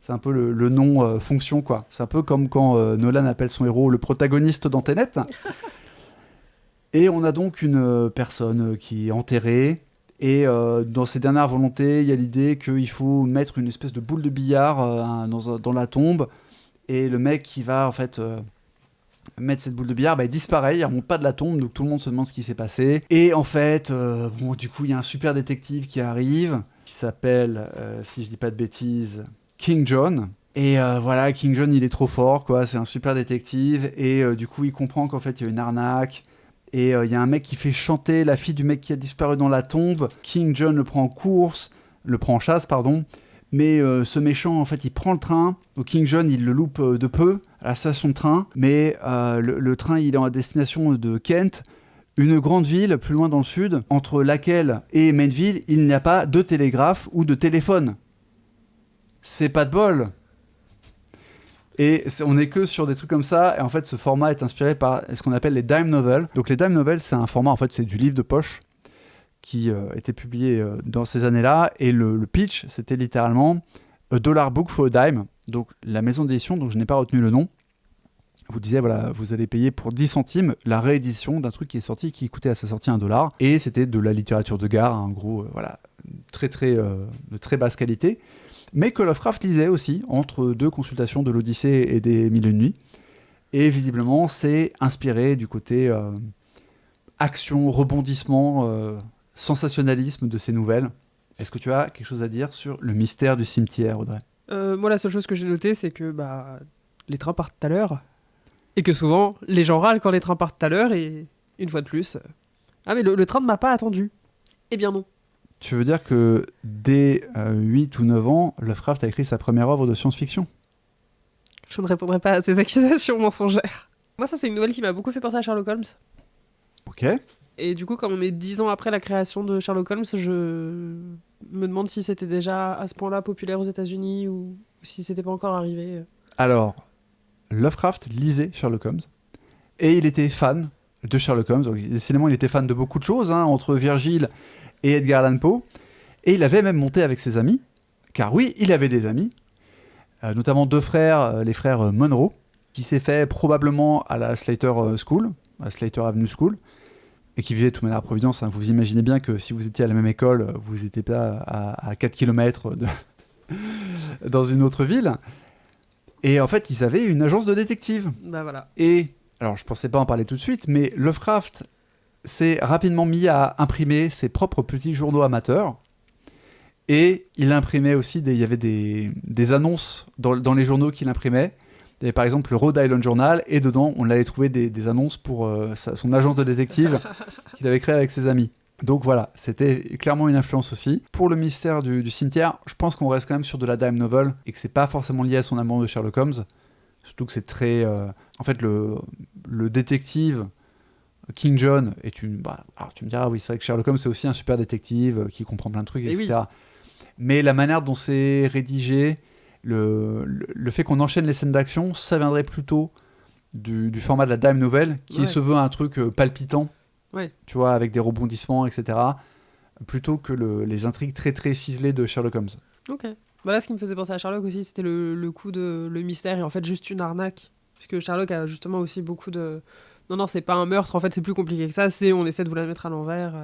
A: un peu le nom fonction, quoi. C'est un peu comme quand Nolan appelle son héros le protagoniste dans Tenet. Et on a donc une personne qui est enterrée, et dans ses dernières volontés, il y a l'idée qu'il faut mettre une espèce de boule de billard dans la tombe, et le mec qui va en fait mettre cette boule de billard, il disparaît, il remonte pas de la tombe, donc tout le monde se demande ce qui s'est passé. Et en fait, du coup, il y a un super détective qui arrive, qui s'appelle, si je dis pas de bêtises, King John. Et voilà, King John, il est trop fort, quoi. C'est un super détective, et du coup, il comprend qu'en fait, il y a une arnaque. Et il y a un mec qui fait chanter la fille du mec qui a disparu dans la tombe. King John le prend en chasse, pardon. Mais ce méchant, en fait, il prend le train. Donc King John, il le loupe de peu à la station de train. Mais le train, il est en destination de Kent, une grande ville plus loin dans le sud, entre laquelle et Mainville, il n'y a pas de télégraphe ou de téléphone. C'est pas de bol. Et on n'est que sur des trucs comme ça, et en fait ce format est inspiré par ce qu'on appelle les dime novels. Donc les dime novels, c'est un format, en fait c'est du livre de poche qui était publié dans ces années-là, et le pitch c'était littéralement a dollar book for a dime. Donc la maison d'édition, dont je n'ai pas retenu le nom, vous disait voilà, vous allez payer pour 10 centimes la réédition d'un truc qui est sorti, qui coûtait à sa sortie $1, et c'était de la littérature de gare, en gros, voilà, de très basse qualité. Mais que Lovecraft lisait aussi entre deux consultations de l'Odyssée et des Mille et une Nuits. Et visiblement, c'est inspiré du côté action, rebondissement, sensationnalisme de ces nouvelles. Est-ce que tu as quelque chose à dire sur le mystère du cimetière, Audrey ?
B: Moi, la seule chose que j'ai notée, c'est que les trains partent à l'heure. Et que souvent, les gens râlent quand les trains partent à l'heure. Et une fois de plus, ah mais le train ne m'a pas attendu. Eh bien non.
A: Tu veux dire que dès 8 ou 9 ans, Lovecraft a écrit sa première œuvre de science-fiction ?
B: Je ne répondrai pas à ces accusations mensongères. Moi, ça, c'est une nouvelle qui m'a beaucoup fait penser à Sherlock Holmes.
A: Ok.
B: Et du coup, comme on est 10 ans après la création de Sherlock Holmes, je me demande si c'était déjà à ce point-là populaire aux États-Unis ou Ou si c'était pas encore arrivé.
A: Alors, Lovecraft lisait Sherlock Holmes et il était fan de Sherlock Holmes. Donc, décidément, il était fan de beaucoup de choses, hein, entre Virgile et Edgar Allan Poe. Et il avait même monté avec ses amis, car oui, il avait des amis, notamment deux frères, les frères Monroe, qui s'est fait probablement à la Slater School, à Slater Avenue School, et qui vivait tout de même à Providence. Hein. Vous imaginez bien que si vous étiez à la même école, vous n'étiez pas à 4 km dans une autre ville. Et en fait, ils avaient une agence de détective.
B: Bah voilà.
A: Et, alors je pensais pas en parler tout de suite, mais Lovecraft s'est rapidement mis à imprimer ses propres petits journaux amateurs. Et il imprimait aussi, il y avait des annonces dans les journaux qu'il imprimait. Il y avait par exemple le Rhode Island Journal, et dedans, on allait trouver des annonces pour son agence de détective qu'il avait créée avec ses amis. Donc voilà, c'était clairement une influence aussi. Pour le mystère du cimetière, je pense qu'on reste quand même sur de la dime novel, et que c'est pas forcément lié à son amour de Sherlock Holmes. Surtout que c'est très... en fait, le détective King John est une... alors tu me diras, oui, c'est vrai que Sherlock Holmes, c'est aussi un super détective qui comprend plein de trucs, etc. Oui. Mais la manière dont c'est rédigé, le fait qu'on enchaîne les scènes d'action, ça viendrait plutôt du format de la dime novel, qui se veut un truc palpitant, tu vois, avec des rebondissements, etc. Plutôt que les intrigues très très ciselées de Sherlock Holmes.
B: Ok. Voilà, ce qui me faisait penser à Sherlock aussi, c'était le coup de le mystère, et en fait juste une arnaque. Puisque Sherlock a justement aussi beaucoup de... Non, c'est pas un meurtre, en fait c'est plus compliqué que ça, on essaie de vous la mettre à l'envers.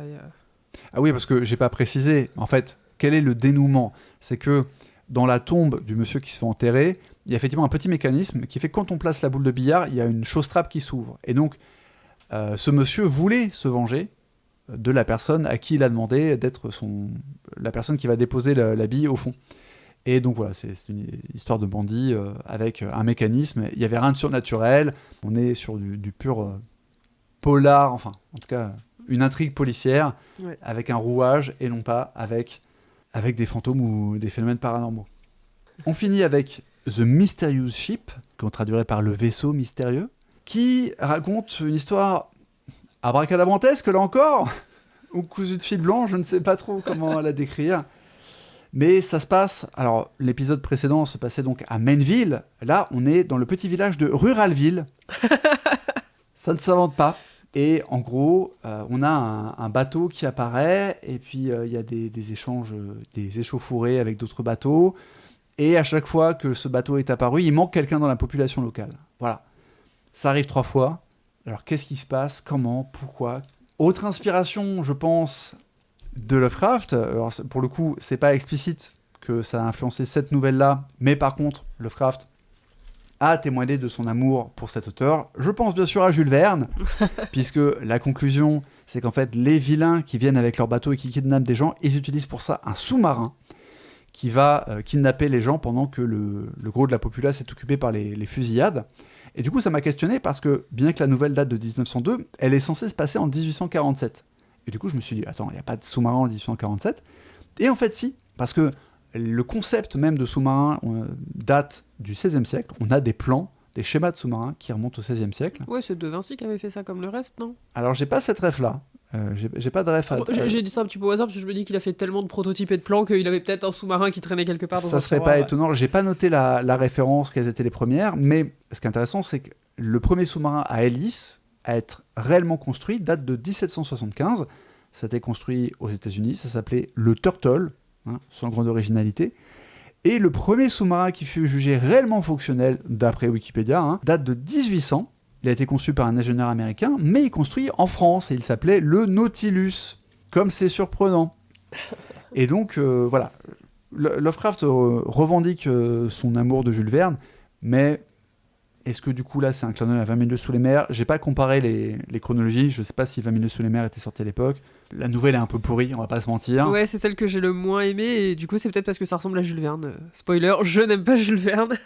A: Ah oui, parce que j'ai pas précisé, en fait, quel est le dénouement ? C'est que dans la tombe du monsieur qui se fait enterrer, il y a effectivement un petit mécanisme qui fait que quand on place la boule de billard, il y a une chausse-trappe qui s'ouvre. Et donc, ce monsieur voulait se venger de la personne à qui il a demandé d'être la personne qui va déposer la bille au fond. Et donc voilà, c'est une histoire de bandit avec un mécanisme. Il n'y avait rien de surnaturel. On est sur du pur polar, enfin, en tout cas, une intrigue policière avec un rouage et non pas avec des fantômes ou des phénomènes paranormaux. On finit avec The Mysterious Ship, qu'on traduirait par le vaisseau mystérieux, qui raconte une histoire abracadabrantesque, là encore, ou cousue de fil blanc, je ne sais pas trop comment la décrire. Mais ça se passe... Alors, l'épisode précédent se passait donc à Mainville. Là, on est dans le petit village de Ruralville. Ça ne s'invente pas. Et en gros, on a un bateau qui apparaît, et puis il y a des échanges, des échauffourées avec d'autres bateaux. Et à chaque fois que ce bateau est apparu, il manque quelqu'un dans la population locale. Voilà. Ça arrive 3 fois. Alors, qu'est-ce qui se passe ? Comment ? Pourquoi ? Autre inspiration, je pense, de Lovecraft. Alors, pour le coup, c'est pas explicite que ça a influencé cette nouvelle-là, mais par contre, Lovecraft a témoigné de son amour pour cet auteur. Je pense bien sûr à Jules Verne, puisque la conclusion, c'est qu'en fait, les vilains qui viennent avec leur bateau et qui kidnappent des gens, ils utilisent pour ça un sous-marin qui va kidnapper les gens pendant que le gros de la populace est occupé par les fusillades. Et du coup, ça m'a questionné parce que, bien que la nouvelle date de 1902, elle est censée se passer en 1847. Et du coup, je me suis dit, attends, il n'y a pas de sous-marin en 1847 ? Et en fait, si, parce que le concept même de sous-marin date du XVIe siècle. On a des plans, des schémas de sous-marins qui remontent au XVIe siècle.
B: Ouais, c'est De Vinci qui avait fait ça comme le reste, non ?
A: Alors, j'ai pas cette ref-là. J'ai pas de ref à...
B: J'ai dit ça un petit peu au hasard parce que je me dis qu'il a fait tellement de prototypes et de plans qu'il avait peut-être un sous-marin qui traînait quelque part dans
A: ça serait pas étonnant. J'ai pas noté la référence, quelles étaient les premières, mais ce qui est intéressant, c'est que le premier sous-marin à hélice à être réellement construit date de 1775. Ça a été construit aux États-Unis. Ça s'appelait le Turtle, sans grande originalité. Et le premier sous-marin qui fut jugé réellement fonctionnel, d'après Wikipédia, date de 1800. Il a été conçu par un ingénieur américain, mais il est construit en France, et il s'appelait le Nautilus. Comme c'est surprenant. Et donc, voilà. Lovecraft revendique son amour de Jules Verne, mais est-ce que du coup, là, c'est un clin d'œil à 20 000 lieues sous les mers ? J'ai pas comparé les chronologies, je sais pas si 20 000 lieues sous les mers était sorti à l'époque. La nouvelle est un peu pourrie, on va pas se mentir.
B: Ouais, c'est celle que j'ai le moins aimée, et du coup, c'est peut-être parce que ça ressemble à Jules Verne. Spoiler, je n'aime pas Jules Verne.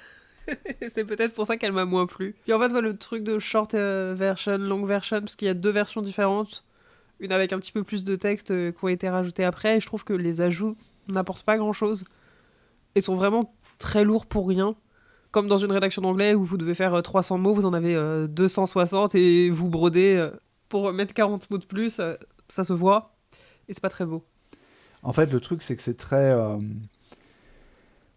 B: C'est peut-être pour ça qu'elle m'a moins plu. Puis en fait, le truc de short version, long version, parce qu'il y a 2 versions différentes, une avec un petit peu plus de texte qui ont été rajoutés après, et je trouve que les ajouts n'apportent pas grand-chose, et sont vraiment très lourds pour rien. Comme dans une rédaction d'anglais où vous devez faire 300 mots, vous en avez 260, et vous brodez pour mettre 40 mots de plus, ça se voit, et c'est pas très beau.
A: En fait, le truc, c'est que c'est très...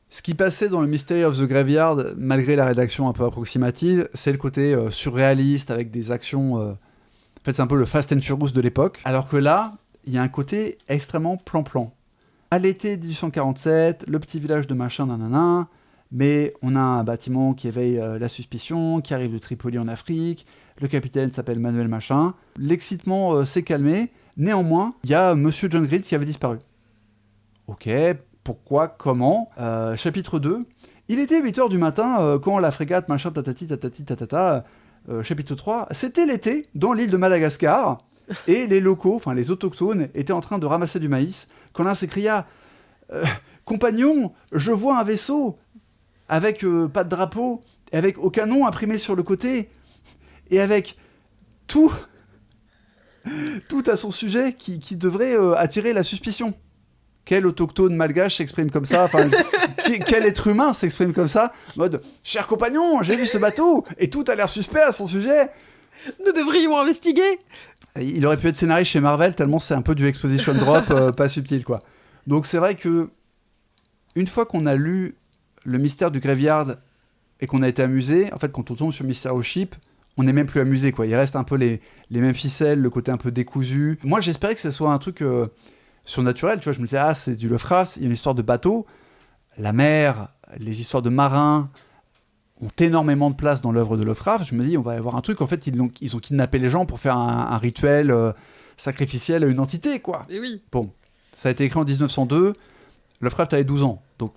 A: Ce qui passait dans le Mystery of the Graveyard, malgré la rédaction un peu approximative, c'est le côté surréaliste, avec des actions... En fait, c'est un peu le Fast and Furious de l'époque. Alors que là, il y a un côté extrêmement plan-plan. À l'été 1847, le petit village de machin, nanana, mais on a un bâtiment qui éveille la suspicion, qui arrive de Tripoli en Afrique, le capitaine s'appelle Manuel Machin. L'excitement s'est calmé. Néanmoins, il y a Monsieur John Griggs qui avait disparu. Ok, pourquoi, comment chapitre 2. Il était 8h du matin quand la frégate machin tatati tatata. Chapitre 3. C'était l'été dans l'île de Madagascar et les locaux, enfin les autochtones, étaient en train de ramasser du maïs quand l'un s'écria Compagnon, je vois un vaisseau avec pas de drapeau, avec aucun nom imprimé sur le côté et avec tout à son sujet qui devrait attirer la suspicion. Quel autochtone malgache s'exprime comme ça, enfin, quel être humain s'exprime comme ça, en mode « Cher compagnon, j'ai vu ce bateau, et tout a l'air suspect à son sujet !»
B: Nous devrions investiguer.
A: Il aurait pu être scénariste chez Marvel, tellement c'est un peu du exposition drop, pas subtil, quoi. Donc c'est vrai que, une fois qu'on a lu le mystère du Graveyard, et qu'on a été amusé, en fait, quand on tombe sur Mysterio Ship, on n'est même plus amusé, quoi. Il reste un peu les mêmes ficelles, le côté un peu décousu. Moi, j'espérais que ce soit un truc... surnaturel, tu vois, je me disais, c'est du Lovecraft, il y a une histoire de bateau, la mer, les histoires de marins ont énormément de place dans l'œuvre de Lovecraft. Je me dis, on va avoir un truc, en fait, ils ont kidnappé les gens pour faire un rituel sacrificiel à une entité, quoi.
B: Et oui.
A: Bon, ça a été écrit en 1902, Lovecraft avait 12 ans, donc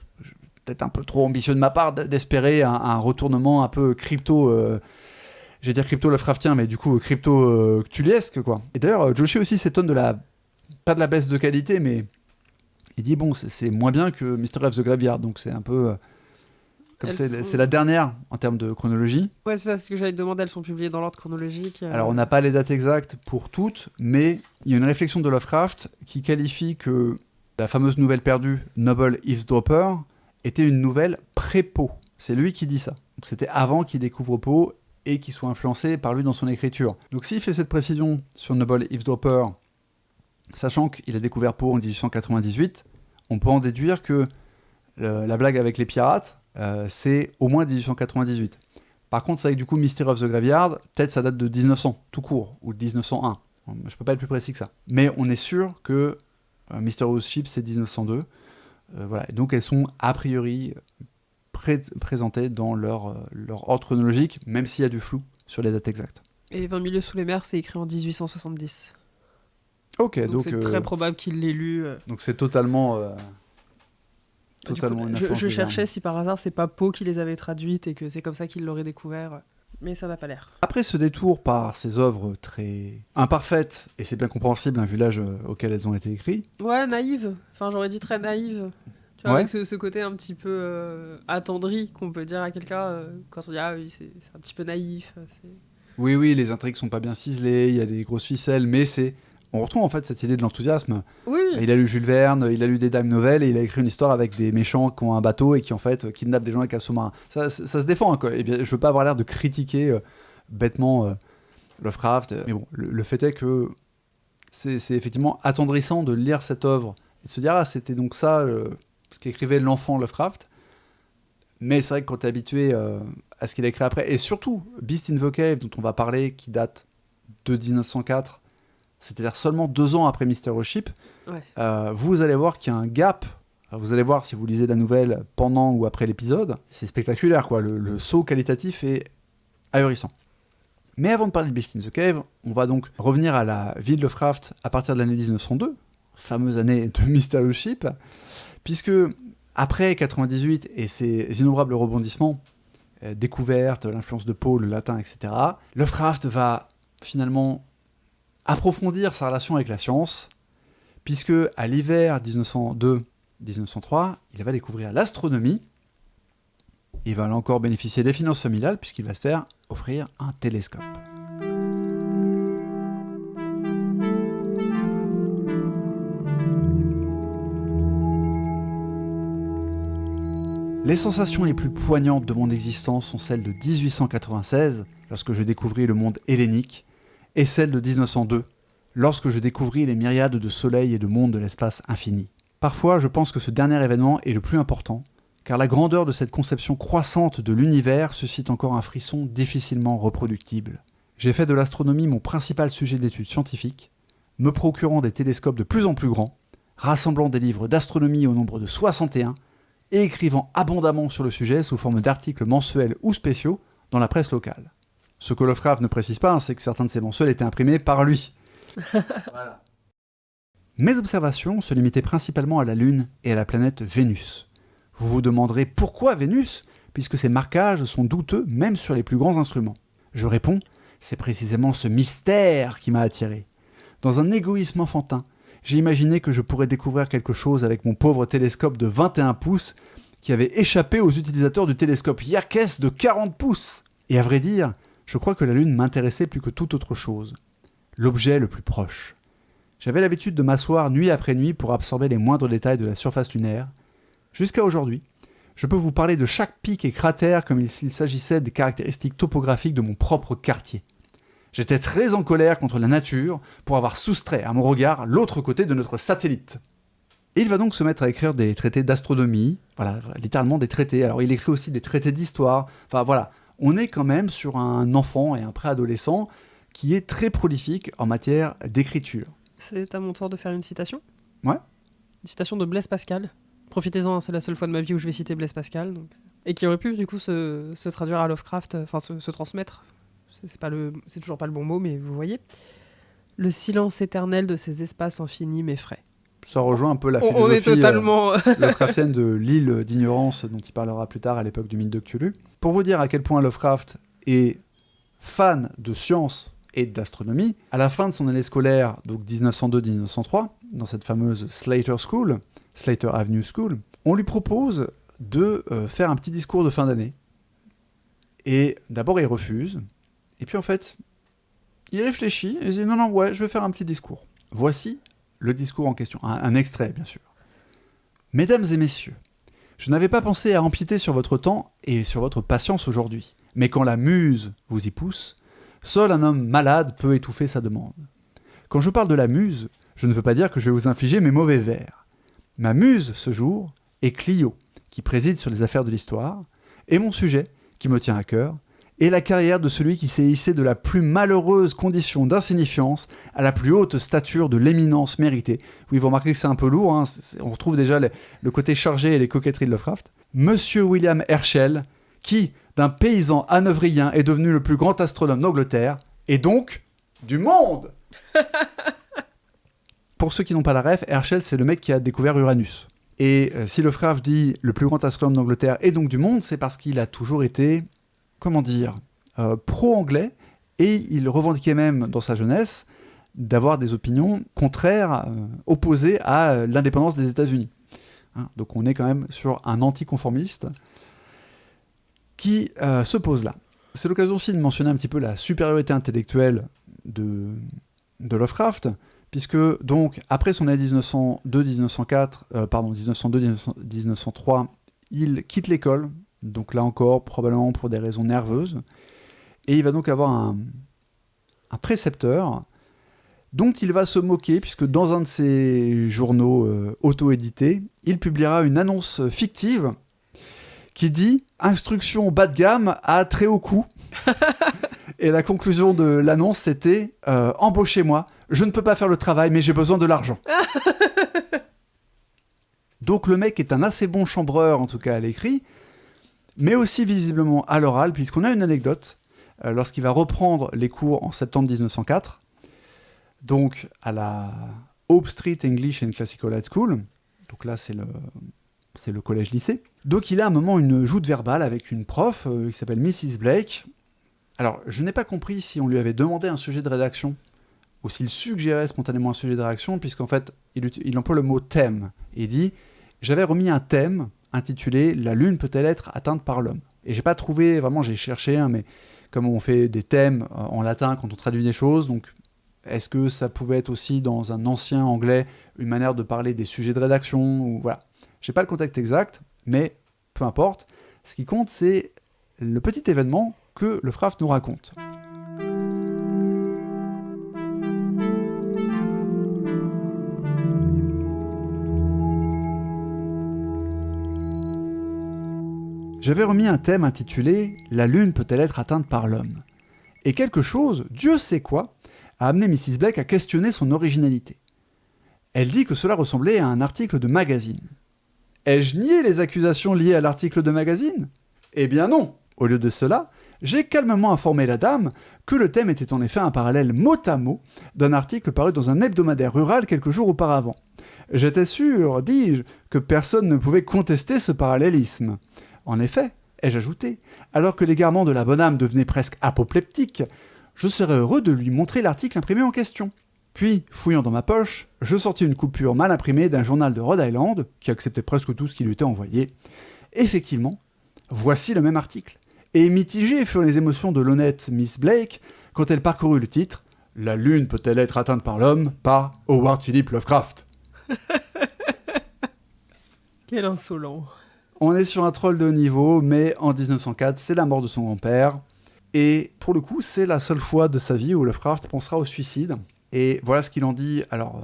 A: peut-être un peu trop ambitieux de ma part d'espérer un retournement un peu crypto... j'allais dire crypto-Lovecraftien, mais du coup crypto-cthulesque, quoi. Et d'ailleurs, Joshi aussi s'étonne pas de la baisse de qualité, mais il dit bon, c'est moins bien que Mystery of the Graveyard, donc c'est un peu comme c'est la dernière en termes de chronologie.
B: Ouais, c'est ça, c'est ce que j'allais te demander, elles sont publiées dans l'ordre chronologique.
A: Alors on n'a pas les dates exactes pour toutes, mais il y a une réflexion de Lovecraft qui qualifie que la fameuse nouvelle perdue Noble Eavesdropper était une nouvelle pré-Poe. C'est lui qui dit ça. Donc c'était avant qu'il découvre Poe et qu'il soit influencé par lui dans son écriture. Donc s'il fait cette précision sur Noble Eavesdropper, sachant qu'il a découvert Poe en 1898, on peut en déduire que la blague avec les pirates, c'est au moins 1898. Par contre, c'est avec du coup Mystery of the Graveyard, peut-être ça date de 1900, tout court, ou de 1901. Je peux pas être plus précis que ça. Mais on est sûr que Mysterious Ship, c'est 1902. Voilà. Et donc elles sont a priori présentées dans leur ordre chronologique, même s'il y a du flou sur les dates exactes.
B: Et 20 milieux sous les mers, c'est écrit en 1870.
A: Ok,
B: donc c'est très probable qu'il l'ait lu.
A: Donc c'est totalement une influence.
B: Je cherchais si par hasard c'est pas Poe qui les avait traduites et que c'est comme ça qu'il l'aurait découvert, mais ça n'a pas l'air.
A: Après ce détour par ces œuvres très imparfaites, et c'est bien compréhensible vu l'âge auquel elles ont été écrites.
B: Ouais, naïve. Enfin, j'aurais dit très naïve. Tu vois, avec ce côté un petit peu attendri qu'on peut dire à quelqu'un quand on dit ah oui, c'est un petit peu naïf.
A: Oui, les intrigues sont pas bien ciselées, il y a des grosses ficelles, mais on retrouve en fait cette idée de l'enthousiasme.
B: Oui.
A: Il a lu Jules Verne, il a lu des dime novelles et il a écrit une histoire avec des méchants qui ont un bateau et qui en fait kidnappent des gens avec un sous-marin. Ça se défend, quoi. Et bien, je veux pas avoir l'air de critiquer bêtement Lovecraft, mais bon, le fait est que c'est effectivement attendrissant de lire cette œuvre et de se dire c'était donc ça ce qu'écrivait l'enfant Lovecraft. Mais c'est vrai que quand tu es habitué à ce qu'il a écrit après, et surtout Beast in the Cave dont on va parler, qui date de 1904, c'est-à-dire seulement 2 ans après Mysterio Ship, vous allez voir qu'il y a un gap. Vous allez voir si vous lisez la nouvelle pendant ou après l'épisode. C'est spectaculaire, quoi. Le saut qualitatif est ahurissant. Mais avant de parler de Beast in the Cave, on va donc revenir à la vie de Lovecraft à partir de l'année 1902, fameuse année de Mysterio Ship, puisque après 98 et ses innombrables rebondissements, découvertes, l'influence de Poe, le latin, etc., Lovecraft va finalement approfondir sa relation avec la science, puisque à l'hiver 1902-1903, il va découvrir l'astronomie. Il va là encore bénéficier des finances familiales, puisqu'il va se faire offrir un télescope. Les sensations les plus poignantes de mon existence sont celles de 1896, lorsque je découvris le monde hellénique, et celle de 1902, lorsque je découvris les myriades de soleils et de mondes de l'espace infini. Parfois, je pense que ce dernier événement est le plus important, car la grandeur de cette conception croissante de l'univers suscite encore un frisson difficilement reproductible. J'ai fait de l'astronomie mon principal sujet d'étude scientifique, me procurant des télescopes de plus en plus grands, rassemblant des livres d'astronomie au nombre de 61, et écrivant abondamment sur le sujet sous forme d'articles mensuels ou spéciaux dans la presse locale. Ce que Lovecraft ne précise pas, c'est que certains de ces mensuels étaient imprimés par lui. Voilà. Mes observations se limitaient principalement à la Lune et à la planète Vénus. Vous vous demanderez pourquoi Vénus, puisque ces marquages sont douteux même sur les plus grands instruments. Je réponds, c'est précisément ce mystère qui m'a attiré. Dans un égoïsme enfantin, j'ai imaginé que je pourrais découvrir quelque chose avec mon pauvre télescope de 21 pouces qui avait échappé aux utilisateurs du télescope Yerkes de 40 pouces. Et à vrai dire, je crois que la Lune m'intéressait plus que toute autre chose. L'objet le plus proche. J'avais l'habitude de m'asseoir nuit après nuit pour absorber les moindres détails de la surface lunaire. Jusqu'à aujourd'hui, je peux vous parler de chaque pic et cratère comme s'il s'agissait des caractéristiques topographiques de mon propre quartier. J'étais très en colère contre la nature pour avoir soustrait à mon regard l'autre côté de notre satellite. Et il va donc se mettre à écrire des traités d'astronomie, voilà, littéralement des traités. Alors il écrit aussi des traités d'histoire. Enfin voilà, on est quand même sur un enfant et un préadolescent qui est très prolifique en matière d'écriture.
B: C'est à mon tour de faire une citation.
A: Ouais.
B: Une citation de Blaise Pascal. Profitez-en, c'est la seule fois de ma vie où je vais citer Blaise Pascal. Donc. Et qui aurait pu du coup se traduire à Lovecraft, enfin se transmettre. C'est toujours pas le bon mot, mais vous voyez. Le silence éternel de ces espaces infinis m'effraie.
A: Ça rejoint un peu la philosophie
B: on est totalement...
A: Lovecraftienne de l'île d'ignorance dont il parlera plus tard à l'époque du mythe de Cthulhu. Pour vous dire à quel point Lovecraft est fan de science et d'astronomie, à la fin de son année scolaire, donc 1902-1903, dans cette fameuse Slater Avenue School, on lui propose de faire un petit discours de fin d'année. Et d'abord, il refuse. Et puis en fait, il réfléchit et il dit non, ouais, je vais faire un petit discours. Voici le discours en question. Un extrait, bien sûr. Mesdames et messieurs, je n'avais pas pensé à empiéter sur votre temps et sur votre patience aujourd'hui. Mais quand la muse vous y pousse, seul un homme malade peut étouffer sa demande. Quand je parle de la muse, je ne veux pas dire que je vais vous infliger mes mauvais vers. Ma muse, ce jour, est Clio, qui préside sur les affaires de l'histoire, et mon sujet, qui me tient à cœur, est la carrière de celui qui s'est hissé de la plus malheureuse condition d'insignifiance à la plus haute stature de l'éminence méritée. Oui, vous remarquez que c'est un peu lourd, hein, on retrouve déjà le côté chargé et les coquetteries de Lovecraft. Monsieur William Herschel, qui, d'un paysan hanovérien, est devenu le plus grand astronome d'Angleterre, et donc du monde. Pour ceux qui n'ont pas la ref, Herschel, c'est le mec qui a découvert Uranus. Et si Lovecraft dit le plus grand astronome d'Angleterre et donc du monde, c'est parce qu'il a toujours été, pro-anglais, et il revendiquait même dans sa jeunesse d'avoir des opinions contraires, opposées à l'indépendance des États-Unis. Hein, donc on est quand même sur un anticonformiste qui se pose là. C'est l'occasion aussi de mentionner un petit peu la supériorité intellectuelle de Lovecraft, puisque donc après son année 1902-1903, il quitte l'école, donc là encore probablement pour des raisons nerveuses, et il va donc avoir un précepteur dont il va se moquer, puisque dans un de ses journaux auto-édités, il publiera une annonce fictive qui dit « Instruction bas de gamme à très haut coût ». Et la conclusion de l'annonce, c'était « Embauchez-moi, je ne peux pas faire le travail, mais j'ai besoin de l'argent ». Donc le mec est un assez bon chambreur, en tout cas à l'écrit, mais aussi visiblement à l'oral, puisqu'on a une anecdote, lorsqu'il va reprendre les cours en septembre 1904, donc à la Hope Street English and Classical High School, donc là c'est le collège-lycée. Donc il a à un moment une joute verbale avec une prof qui s'appelle Mrs. Blake. Alors je n'ai pas compris si on lui avait demandé un sujet de rédaction ou s'il suggérait spontanément un sujet de rédaction, puisqu'en fait il emploie le mot thème. Et il dit « J'avais remis un thème intitulé « La Lune peut-elle être atteinte par l'homme ?» Et j'ai pas trouvé, vraiment j'ai cherché, mais comme on fait des thèmes en latin quand on traduit des choses, donc est-ce que ça pouvait être aussi dans un ancien anglais une manière de parler des sujets de rédaction ou voilà. J'ai pas le contexte exact, mais peu importe. Ce qui compte, c'est le petit événement que Lovecraft nous raconte. J'avais remis un thème intitulé « La Lune peut-elle être atteinte par l'homme ?» Et quelque chose, Dieu sait quoi, a amené Mrs. Blake à questionner son originalité. Elle dit que cela ressemblait à un article de magazine. Ai-je nié les accusations liées à l'article de magazine ? Eh bien non. Au lieu de cela, j'ai calmement informé la dame que le thème était en effet un parallèle mot à mot d'un article paru dans un hebdomadaire rural quelques jours auparavant. J'étais sûr, dis-je, que personne ne pouvait contester ce parallélisme. En effet, ai-je ajouté, alors que l'égarement de la bonne âme devenait presque apoplectique, je serais heureux de lui montrer l'article imprimé en question. Puis, fouillant dans ma poche, je sortis une coupure mal imprimée d'un journal de Rhode Island, qui acceptait presque tout ce qui lui était envoyé. Effectivement, voici le même article. Et mitigées furent les émotions de l'honnête Miss Blake quand elle parcourut le titre « La Lune peut-elle être atteinte par l'homme ?» par Howard Philip Lovecraft.
B: Quel insolent.
A: On est sur un troll de haut niveau, mais en 1904, c'est la mort de son grand-père. Et pour le coup, c'est la seule fois de sa vie où Lovecraft pensera au suicide. Et voilà ce qu'il en dit. Alors,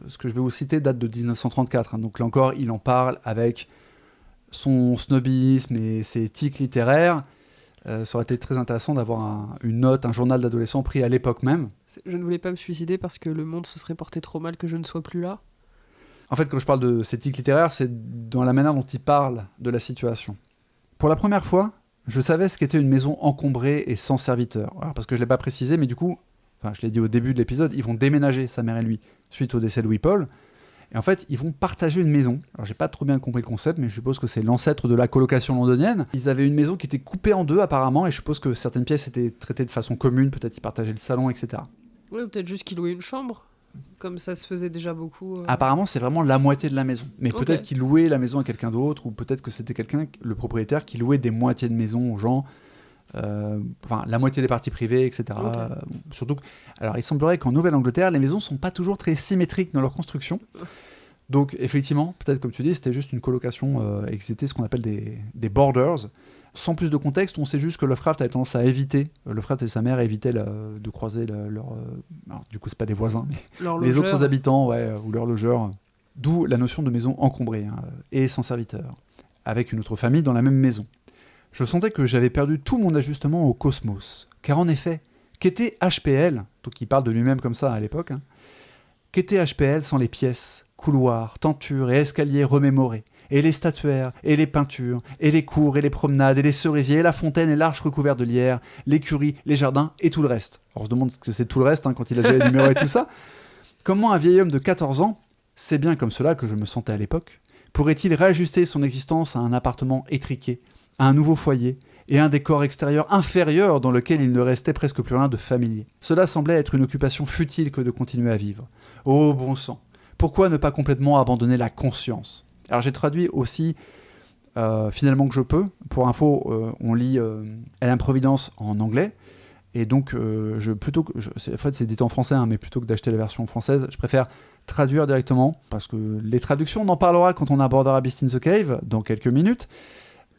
A: ce que je vais vous citer date de 1934. Hein. Donc là encore, il en parle avec son snobisme et ses tics littéraires. Ça aurait été très intéressant d'avoir une note, un journal d'adolescent pris à l'époque même.
B: Je ne voulais pas me suicider parce que le monde se serait porté trop mal que je ne sois plus là.
A: En fait, quand je parle de ces tics littéraires, c'est dans la manière dont il parle de la situation. Pour la première fois, je savais ce qu'était une maison encombrée et sans serviteur. Alors, parce que je ne l'ai pas précisé, mais du coup, je l'ai dit au début de l'épisode, ils vont déménager, sa mère et lui, suite au décès de Louis-Paul. Et en fait, ils vont partager une maison. Alors, j'ai pas trop bien compris le concept, mais je suppose que c'est l'ancêtre de la colocation londonienne. Ils avaient une maison qui était coupée en deux, apparemment, et je suppose que certaines pièces étaient traitées de façon commune. Peut-être qu'ils partageaient le salon, etc.
B: Oui, ou peut-être juste qu'ils louaient une chambre. Comme ça se faisait déjà beaucoup.
A: Apparemment, c'est vraiment la moitié de la maison. Mais
B: Okay.
A: Peut-être qu'il louait la maison à quelqu'un d'autre, ou peut-être que c'était le propriétaire, qui louait des moitiés de maison aux gens. La moitié des parties privées, etc.
B: Okay.
A: Surtout que, alors, il semblerait qu'en Nouvelle-Angleterre, les maisons sont pas toujours très symétriques dans leur construction. Donc, effectivement, peut-être comme tu dis, c'était juste une colocation et que c'était ce qu'on appelle des boarders. Sans plus de contexte, on sait juste que Lovecraft avait tendance à éviter, Lovecraft et sa mère évitaient de croiser leur... alors, du coup, c'est pas des voisins, mais les autres habitants, ou leurs logeurs. D'où la notion de maison encombrée et sans serviteur, avec une autre famille dans la même maison. Je sentais que j'avais perdu tout mon ajustement au cosmos. Car en effet, qu'était HPL, donc il parle de lui-même comme ça à l'époque, qu'était HPL sans les pièces, couloirs, tentures et escaliers remémorés, et les statuaires, et les peintures, et les cours, et les promenades, et les cerisiers, et la fontaine, et l'arche recouverte de lierre, l'écurie, les jardins, et tout le reste. Alors on se demande ce que c'est tout le reste, quand il a déjà énuméré tout ça. Comment un vieil homme de 14 ans, c'est bien comme cela que je me sentais à l'époque, pourrait-il réajuster son existence à un appartement étriqué, à un nouveau foyer, et un décor extérieur inférieur dans lequel il ne restait presque plus rien de familier. Cela semblait être une occupation futile que de continuer à vivre. Oh bon sang, pourquoi ne pas complètement abandonner la conscience ? Alors j'ai traduit aussi finalement que je peux. Pour info, on lit Elle Improvidence en anglais. Et donc, en fait, c'est dit en français, mais plutôt que d'acheter la version française, je préfère traduire directement, parce que les traductions, on en parlera quand on abordera Beast in the Cave, dans quelques minutes.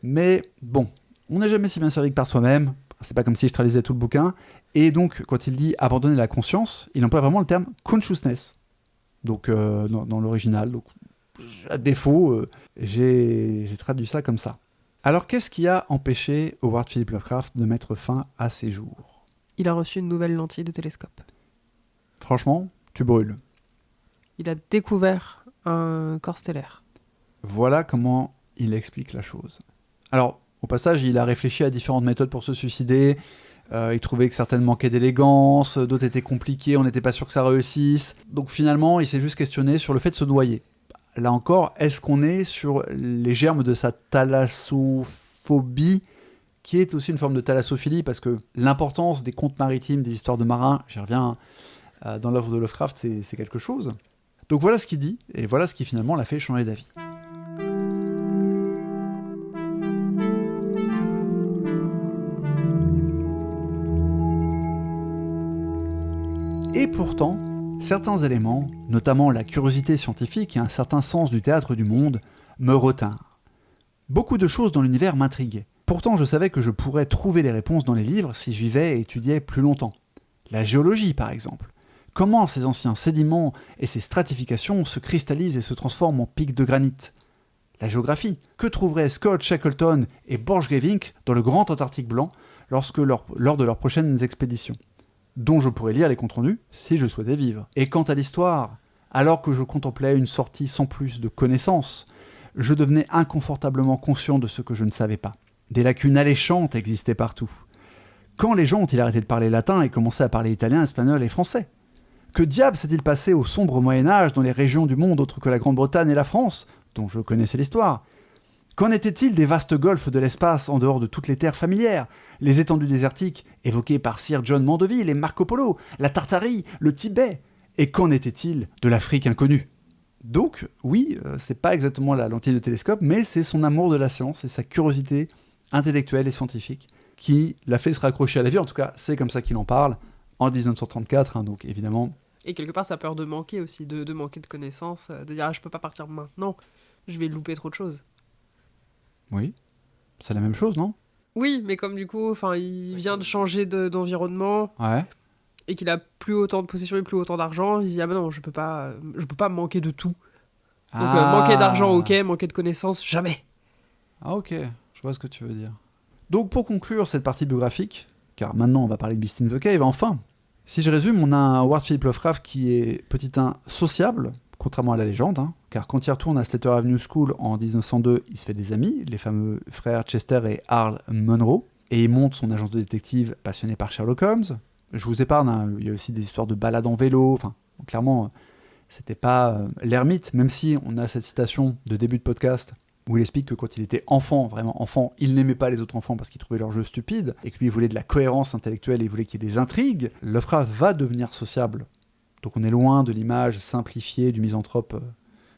A: Mais bon, on n'est jamais si bien servi que par soi-même. C'est pas comme si je traduisais tout le bouquin. Et donc, quand il dit abandonner la conscience, il emploie vraiment le terme consciousness. Donc, dans l'original. Donc, à défaut, j'ai traduit ça comme ça. Alors, qu'est-ce qui a empêché Howard Philip Lovecraft de mettre fin à ses jours ?
B: Il a reçu une nouvelle lentille de télescope.
A: Franchement, tu brûles.
B: Il a découvert un corps stellaire.
A: Voilà comment il explique la chose. Alors, au passage, il a réfléchi à différentes méthodes pour se suicider. Il trouvait que certaines manquaient d'élégance, d'autres étaient compliquées, on n'était pas sûr que ça réussisse. Donc finalement, il s'est juste questionné sur le fait de se noyer. Là encore, est-ce qu'on est sur les germes de sa thalassophobie, qui est aussi une forme de thalassophilie, parce que l'importance des contes maritimes, des histoires de marins, j'y reviens dans l'œuvre de Lovecraft, c'est quelque chose. Donc voilà ce qu'il dit, et voilà ce qui finalement l'a fait changer d'avis. Et pourtant, certains éléments, notamment la curiosité scientifique et un certain sens du théâtre du monde, me retinrent. Beaucoup de choses dans l'univers m'intriguaient. Pourtant, je savais que je pourrais trouver les réponses dans les livres si je vivais et étudiais plus longtemps. La géologie, par exemple. Comment ces anciens sédiments et ces stratifications se cristallisent et se transforment en pics de granit ? la géographie. Que trouveraient Scott Shackleton et Borchgrevink dans le Grand Antarctique blanc lors de leurs prochaines expéditions, dont je pourrais lire les comptes rendus si je souhaitais vivre. Et quant à l'histoire, alors que je contemplais une sortie sans plus de connaissances, je devenais inconfortablement conscient de ce que je ne savais pas. Des lacunes alléchantes existaient partout. Quand les gens ont-ils arrêté de parler latin et commencé à parler italien, espagnol et français ? Que diable s'est-il passé au sombre Moyen-Âge dans les régions du monde autres que la Grande-Bretagne et la France, dont je connaissais l'histoire ? Qu'en était-il des vastes golfes de l'espace en dehors de toutes les terres familières, les étendues désertiques évoquées par Sir John Mandeville et Marco Polo, la Tartarie, le Tibet ? Et qu'en était-il de l'Afrique inconnue ? Donc, oui, c'est pas exactement la lentille de télescope, mais c'est son amour de la science et sa curiosité intellectuelle et scientifique qui l'a fait se raccrocher à la vie. En tout cas, c'est comme ça qu'il en parle en 1934, hein, donc évidemment.
B: Et quelque part, sa peur de manquer aussi, de manquer de connaissances, de dire je peux pas partir maintenant, je vais louper trop de choses.
A: Oui, c'est la même chose, non ?
B: Oui, mais comme du coup, il vient de changer d'environnement,
A: ouais.
B: Et qu'il a plus autant de possessions et plus autant d'argent, il dit non, je peux pas manquer de tout. Donc manquer d'argent, ok, manquer de connaissances, jamais.
A: Ah ok, je vois ce que tu veux dire. Donc pour conclure cette partie biographique, car maintenant on va parler de Beast in the Cave, enfin, si je résume, on a un Howard Philip Lovecraft qui est petit 1 sociable, contrairement à la légende, hein, car quand il retourne à Slater Avenue School en 1902, il se fait des amis, les fameux frères Chester et Harl Munro, et il monte son agence de détective passionné par Sherlock Holmes. Je vous épargne, hein, il y a aussi des histoires de balades en vélo, enfin, clairement, c'était pas l'ermite, même si on a cette citation de début de podcast où il explique que quand il était enfant, vraiment enfant, il n'aimait pas les autres enfants parce qu'il trouvait leur jeu stupide, et que lui, il voulait de la cohérence intellectuelle et il voulait qu'il y ait des intrigues. Lovecraft va devenir sociable. Donc on est loin de l'image simplifiée du misanthrope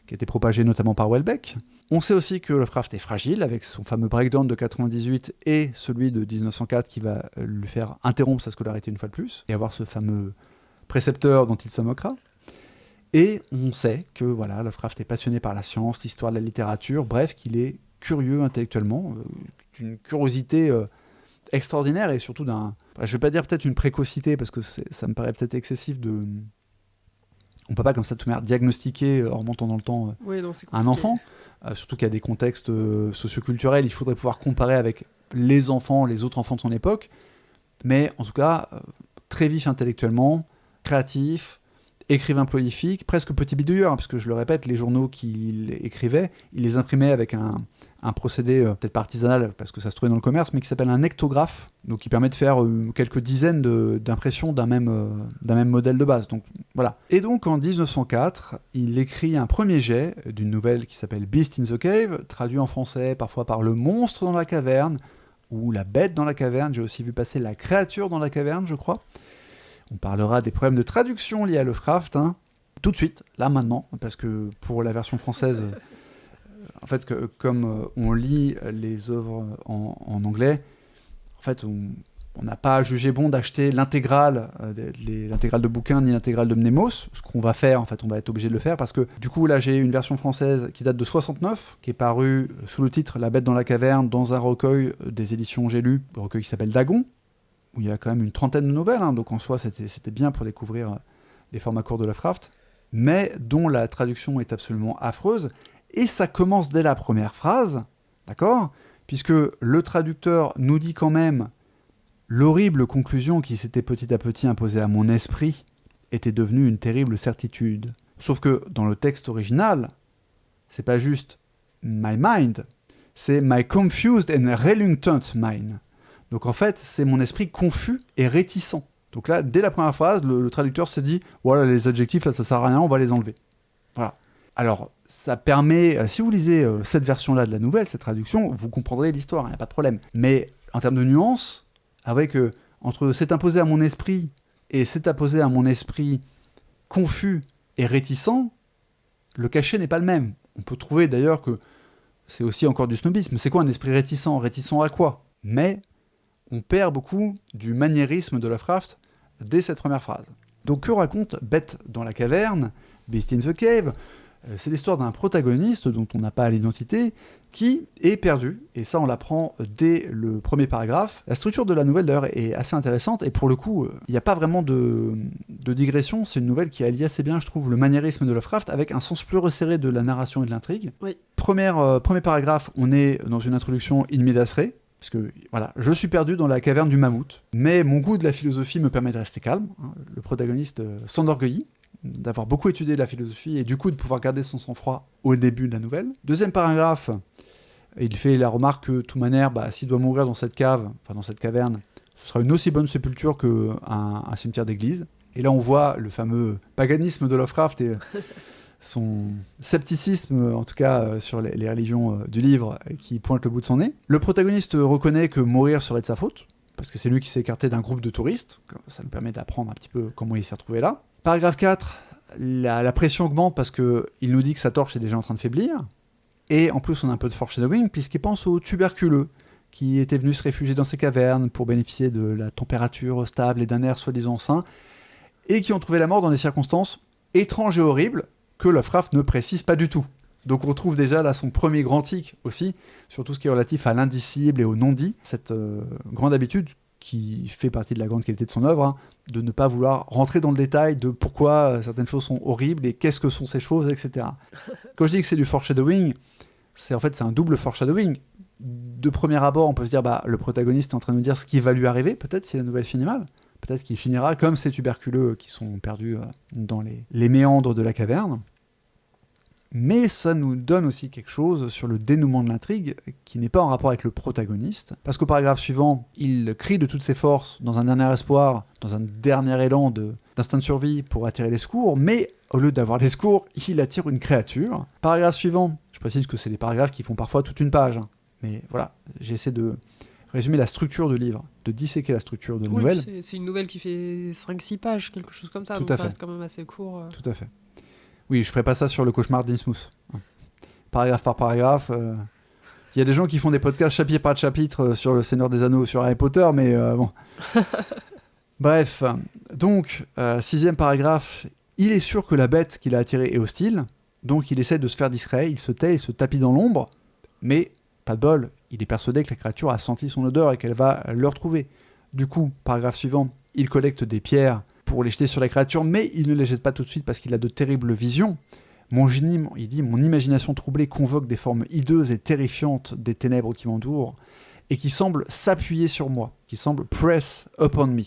A: qui a été propagée notamment par Houellebecq. On sait aussi que Lovecraft est fragile, avec son fameux breakdown de 98 et celui de 1904 qui va lui faire interrompre sa scolarité une fois de plus, et avoir ce fameux précepteur dont il se moquera. Et on sait que voilà, Lovecraft est passionné par la science, l'histoire de la littérature, bref, qu'il est curieux intellectuellement, d'une curiosité extraordinaire et surtout je ne vais pas dire peut-être une précocité, parce que ça me paraît peut-être excessif de... On ne peut pas comme ça tout diagnostiquer en remontant dans le temps un enfant, surtout qu'il y a des contextes socioculturels, il faudrait pouvoir comparer avec les autres enfants de son époque, mais en tout cas, très vif intellectuellement, créatif, écrivain prolifique, presque petit bidouilleur, hein, parce que je le répète, les journaux qu'il écrivait, il les imprimait avec un procédé peut-être pas artisanal, parce que ça se trouvait dans le commerce, mais qui s'appelle un nectographe, donc qui permet de faire quelques dizaines d'impressions d'un même modèle de base. Donc, voilà. Et donc en 1904, il écrit un premier jet d'une nouvelle qui s'appelle Beast in the Cave, traduit en français parfois par Le monstre dans la caverne, ou La bête dans la caverne. J'ai aussi vu passer La créature dans la caverne, je crois. On parlera des problèmes de traduction liés à Lovecraft, hein, tout de suite, là, maintenant, parce que pour la version française, en fait, comme on lit les œuvres en anglais, en fait, on n'a pas jugé bon d'acheter l'intégrale de bouquins ni l'intégrale de Mnemos, ce qu'on va faire, en fait, on va être obligé de le faire, parce que du coup, là, j'ai une version française qui date de 69, qui est parue sous le titre « La bête dans la caverne » dans un recueil des éditions J'ai lu, un recueil qui s'appelle Dagon, où il y a quand même une trentaine de nouvelles, hein, donc en soi c'était bien pour découvrir les formats courts de Lovecraft, mais dont la traduction est absolument affreuse, et ça commence dès la première phrase, d'accord ? Puisque le traducteur nous dit quand même l'horrible conclusion qui s'était petit à petit imposée à mon esprit était devenue une terrible certitude. Sauf que dans le texte original, c'est pas juste « my mind », c'est « my confused and reluctant mind ». Donc en fait, c'est mon esprit confus et réticent. Donc là, dès la première phrase, le traducteur s'est dit « Voilà, les adjectifs, là, ça sert à rien, on va les enlever. » Voilà. Alors, ça permet, si vous lisez cette version-là de la nouvelle, cette traduction, vous comprendrez l'histoire, il n'y a pas de problème. Mais en termes de nuances, avec entre « c'est imposé à mon esprit » et « c'est imposé à mon esprit confus et réticent », le cachet n'est pas le même. On peut trouver d'ailleurs que c'est aussi encore du snobisme. C'est quoi un esprit réticent ? Réticent à quoi ? Mais on perd beaucoup du maniérisme de Lovecraft dès cette première phrase. Donc que raconte Bête dans la caverne, Beast in the Cave ? C'est l'histoire d'un protagoniste dont on n'a pas l'identité, qui est perdu, et ça on l'apprend dès le premier paragraphe. La structure de la nouvelle d'ailleurs est assez intéressante, et pour le coup, il n'y a pas vraiment de digression, c'est une nouvelle qui allie assez bien, je trouve, le maniérisme de Lovecraft avec un sens plus resserré de la narration et de l'intrigue.
B: Oui.
A: Premier paragraphe, on est dans une introduction in medias res, parce que voilà, je suis perdu dans la caverne du mammouth, mais mon goût de la philosophie me permet de rester calme. Le protagoniste s'enorgueillit d'avoir beaucoup étudié la philosophie et du coup de pouvoir garder son sang-froid au début de la nouvelle. Deuxième paragraphe, il fait la remarque que, de toute manière, s'il doit mourir dans cette cave, enfin dans cette caverne, ce sera une aussi bonne sépulture qu'un cimetière d'église. Et là, on voit le fameux paganisme de Lovecraft et son scepticisme, en tout cas sur les religions du livre, qui pointe le bout de son nez. Le protagoniste reconnaît que mourir serait de sa faute, parce que c'est lui qui s'est écarté d'un groupe de touristes. Ça nous permet d'apprendre un petit peu comment il s'est retrouvé là. Paragraphe 4, la pression augmente parce qu'il nous dit que sa torche est déjà en train de faiblir. Et en plus, on a un peu de foreshadowing, puisqu'il pense aux tuberculeux qui étaient venus se réfugier dans ces cavernes pour bénéficier de la température stable et d'un air soi-disant sain, et qui ont trouvé la mort dans des circonstances étranges et horribles que Lovecraft ne précise pas du tout. Donc on trouve déjà là son premier grand tic aussi, sur tout ce qui est relatif à l'indicible et au non-dit, cette grande habitude qui fait partie de la grande qualité de son œuvre, de ne pas vouloir rentrer dans le détail de pourquoi certaines choses sont horribles et qu'est-ce que sont ces choses, etc. Quand je dis que c'est du foreshadowing, c'est un double foreshadowing. De premier abord, on peut se dire le protagoniste est en train de nous dire ce qui va lui arriver, peut-être si la nouvelle finit mal. Peut-être qu'il finira comme ces tuberculeux qui sont perdus dans les méandres de la caverne. Mais ça nous donne aussi quelque chose sur le dénouement de l'intrigue qui n'est pas en rapport avec le protagoniste. Parce qu'au paragraphe suivant, il crie de toutes ses forces dans un dernier espoir, dans un dernier élan d'instinct de survie pour attirer les secours, mais au lieu d'avoir les secours, il attire une créature. Paragraphe suivant, je précise que c'est des paragraphes qui font parfois toute une page. Mais voilà, j'essaie de résumer la structure du livre, de disséquer la structure de la nouvelle.
B: C'est une nouvelle qui fait 5-6 pages, quelque chose comme ça,
A: Tout
B: donc
A: à
B: ça
A: fait.
B: reste quand même assez court.
A: Tout à fait. Oui, je ferai pas ça sur le cauchemar d'Innsmouth. Paragraphe par paragraphe. Il y a des gens qui font des podcasts chapitre par chapitre sur le Seigneur des Anneaux, sur Harry Potter, mais bon. Bref, donc, 6e paragraphe, il est sûr que la bête qu'il a attirée est hostile, donc il essaie de se faire discret, il se tait, il se tapit dans l'ombre, mais pas de bol, il est persuadé que la créature a senti son odeur et qu'elle va le retrouver. Du coup, paragraphe suivant, il collecte des pierres pour les jeter sur la créature, mais il ne les jette pas tout de suite parce qu'il a de terribles visions. Mon imagination troublée convoque des formes hideuses et terrifiantes des ténèbres qui m'entourent et qui semblent s'appuyer sur moi, qui semblent press upon me.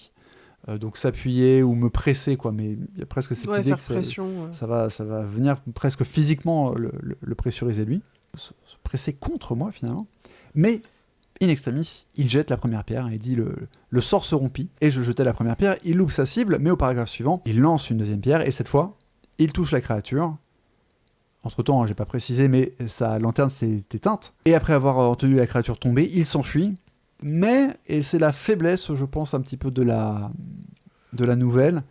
A: Donc s'appuyer ou me presser, quoi, mais il y a presque cette idée que ça va venir presque physiquement le pressuriser lui, se presser contre moi finalement. Mais in extremis, il jette la première pierre et dit le sort se rompit et je jetais la première pierre, il loupe sa cible, mais au paragraphe suivant, il lance une deuxième pierre et cette fois, il touche la créature. Entre-temps, j'ai pas précisé, mais sa lanterne s'est éteinte. Et après avoir entendu la créature tomber, il s'enfuit. Mais, et c'est la faiblesse, je pense, un petit peu de la nouvelle,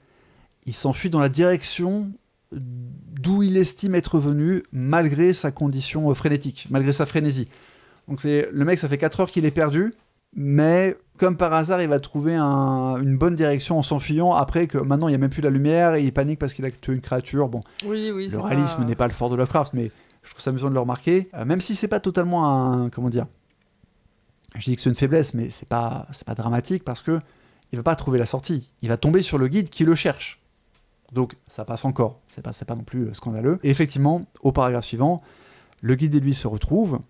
A: il s'enfuit dans la direction d'où il estime être venu, malgré sa condition frénétique, malgré sa frénésie. Donc le mec, ça fait 4 heures qu'il est perdu, mais comme par hasard, il va trouver une bonne direction en s'enfuyant, après que maintenant il n'y a même plus la lumière, et il panique parce qu'il a tué une créature. Bon,
B: oui,
A: le réalisme n'est pas le fort de Lovecraft, mais je trouve ça amusant de le remarquer, même si c'est pas totalement comment dire, je dis que c'est une faiblesse, mais c'est pas dramatique, parce que il va pas trouver la sortie, il va tomber sur le guide qui le cherche. Donc ça passe encore, c'est pas non plus scandaleux. Et effectivement, au paragraphe suivant, le guide et lui se retrouvent,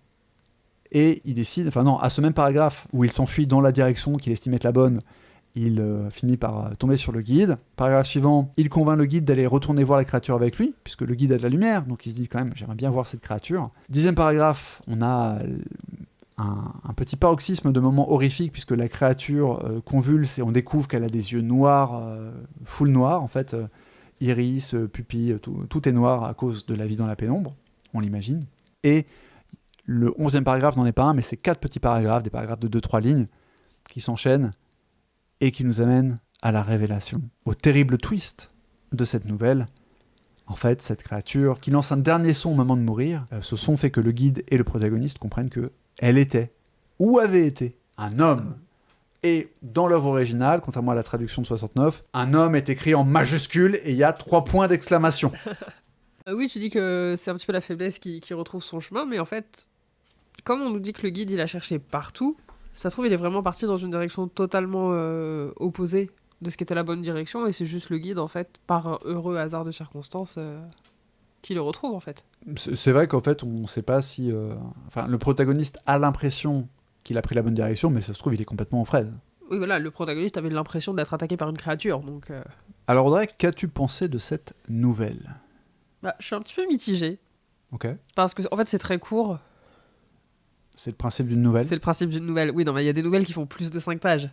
A: et il décide, à ce même paragraphe où il s'enfuit dans la direction qu'il estime être la bonne, il finit par tomber sur le guide. Paragraphe suivant, il convainc le guide d'aller retourner voir la créature avec lui, puisque le guide a de la lumière, donc il se dit quand même, j'aimerais bien voir cette créature. 10e paragraphe, on a un petit paroxysme de moments horrifiques, puisque la créature convulse et on découvre qu'elle a des yeux noirs, full noirs en fait, iris, pupilles, tout est noir à cause de la vie dans la pénombre, on l'imagine. Et le 11e paragraphe n'en est pas un, mais c'est 4 petits paragraphes, des paragraphes de 2-3 lignes, qui s'enchaînent et qui nous amènent à la révélation, au terrible twist de cette nouvelle. En fait, cette créature, qui lance un dernier son au moment de mourir, ce son fait que le guide et le protagoniste comprennent qu'elle était, ou avait été, un homme. Et dans l'œuvre originale, contrairement à la traduction de 69, un homme est écrit en majuscule et il y a 3 points d'exclamation.
B: Oui, tu dis que c'est un petit peu la faiblesse qui retrouve son chemin, mais en fait, comme on nous dit que le guide, il a cherché partout, ça se trouve, il est vraiment parti dans une direction totalement opposée de ce qui était la bonne direction, et c'est juste le guide, en fait, par un heureux hasard de circonstances, qui le retrouve, en fait.
A: C'est vrai qu'en fait, on ne sait pas si... Enfin, le protagoniste a l'impression qu'il a pris la bonne direction, mais ça se trouve, il est complètement en fraise.
B: Oui, voilà, le protagoniste avait l'impression d'être attaqué par une créature, donc...
A: Alors, Audrey, qu'as-tu pensé de cette nouvelle ?
B: Bah, je suis un petit peu mitigé.
A: Ok.
B: Parce que, en fait, c'est très court.
A: C'est le principe d'une nouvelle.
B: C'est le principe d'une nouvelle. Oui, non, mais il y a des nouvelles qui font plus de 5 pages.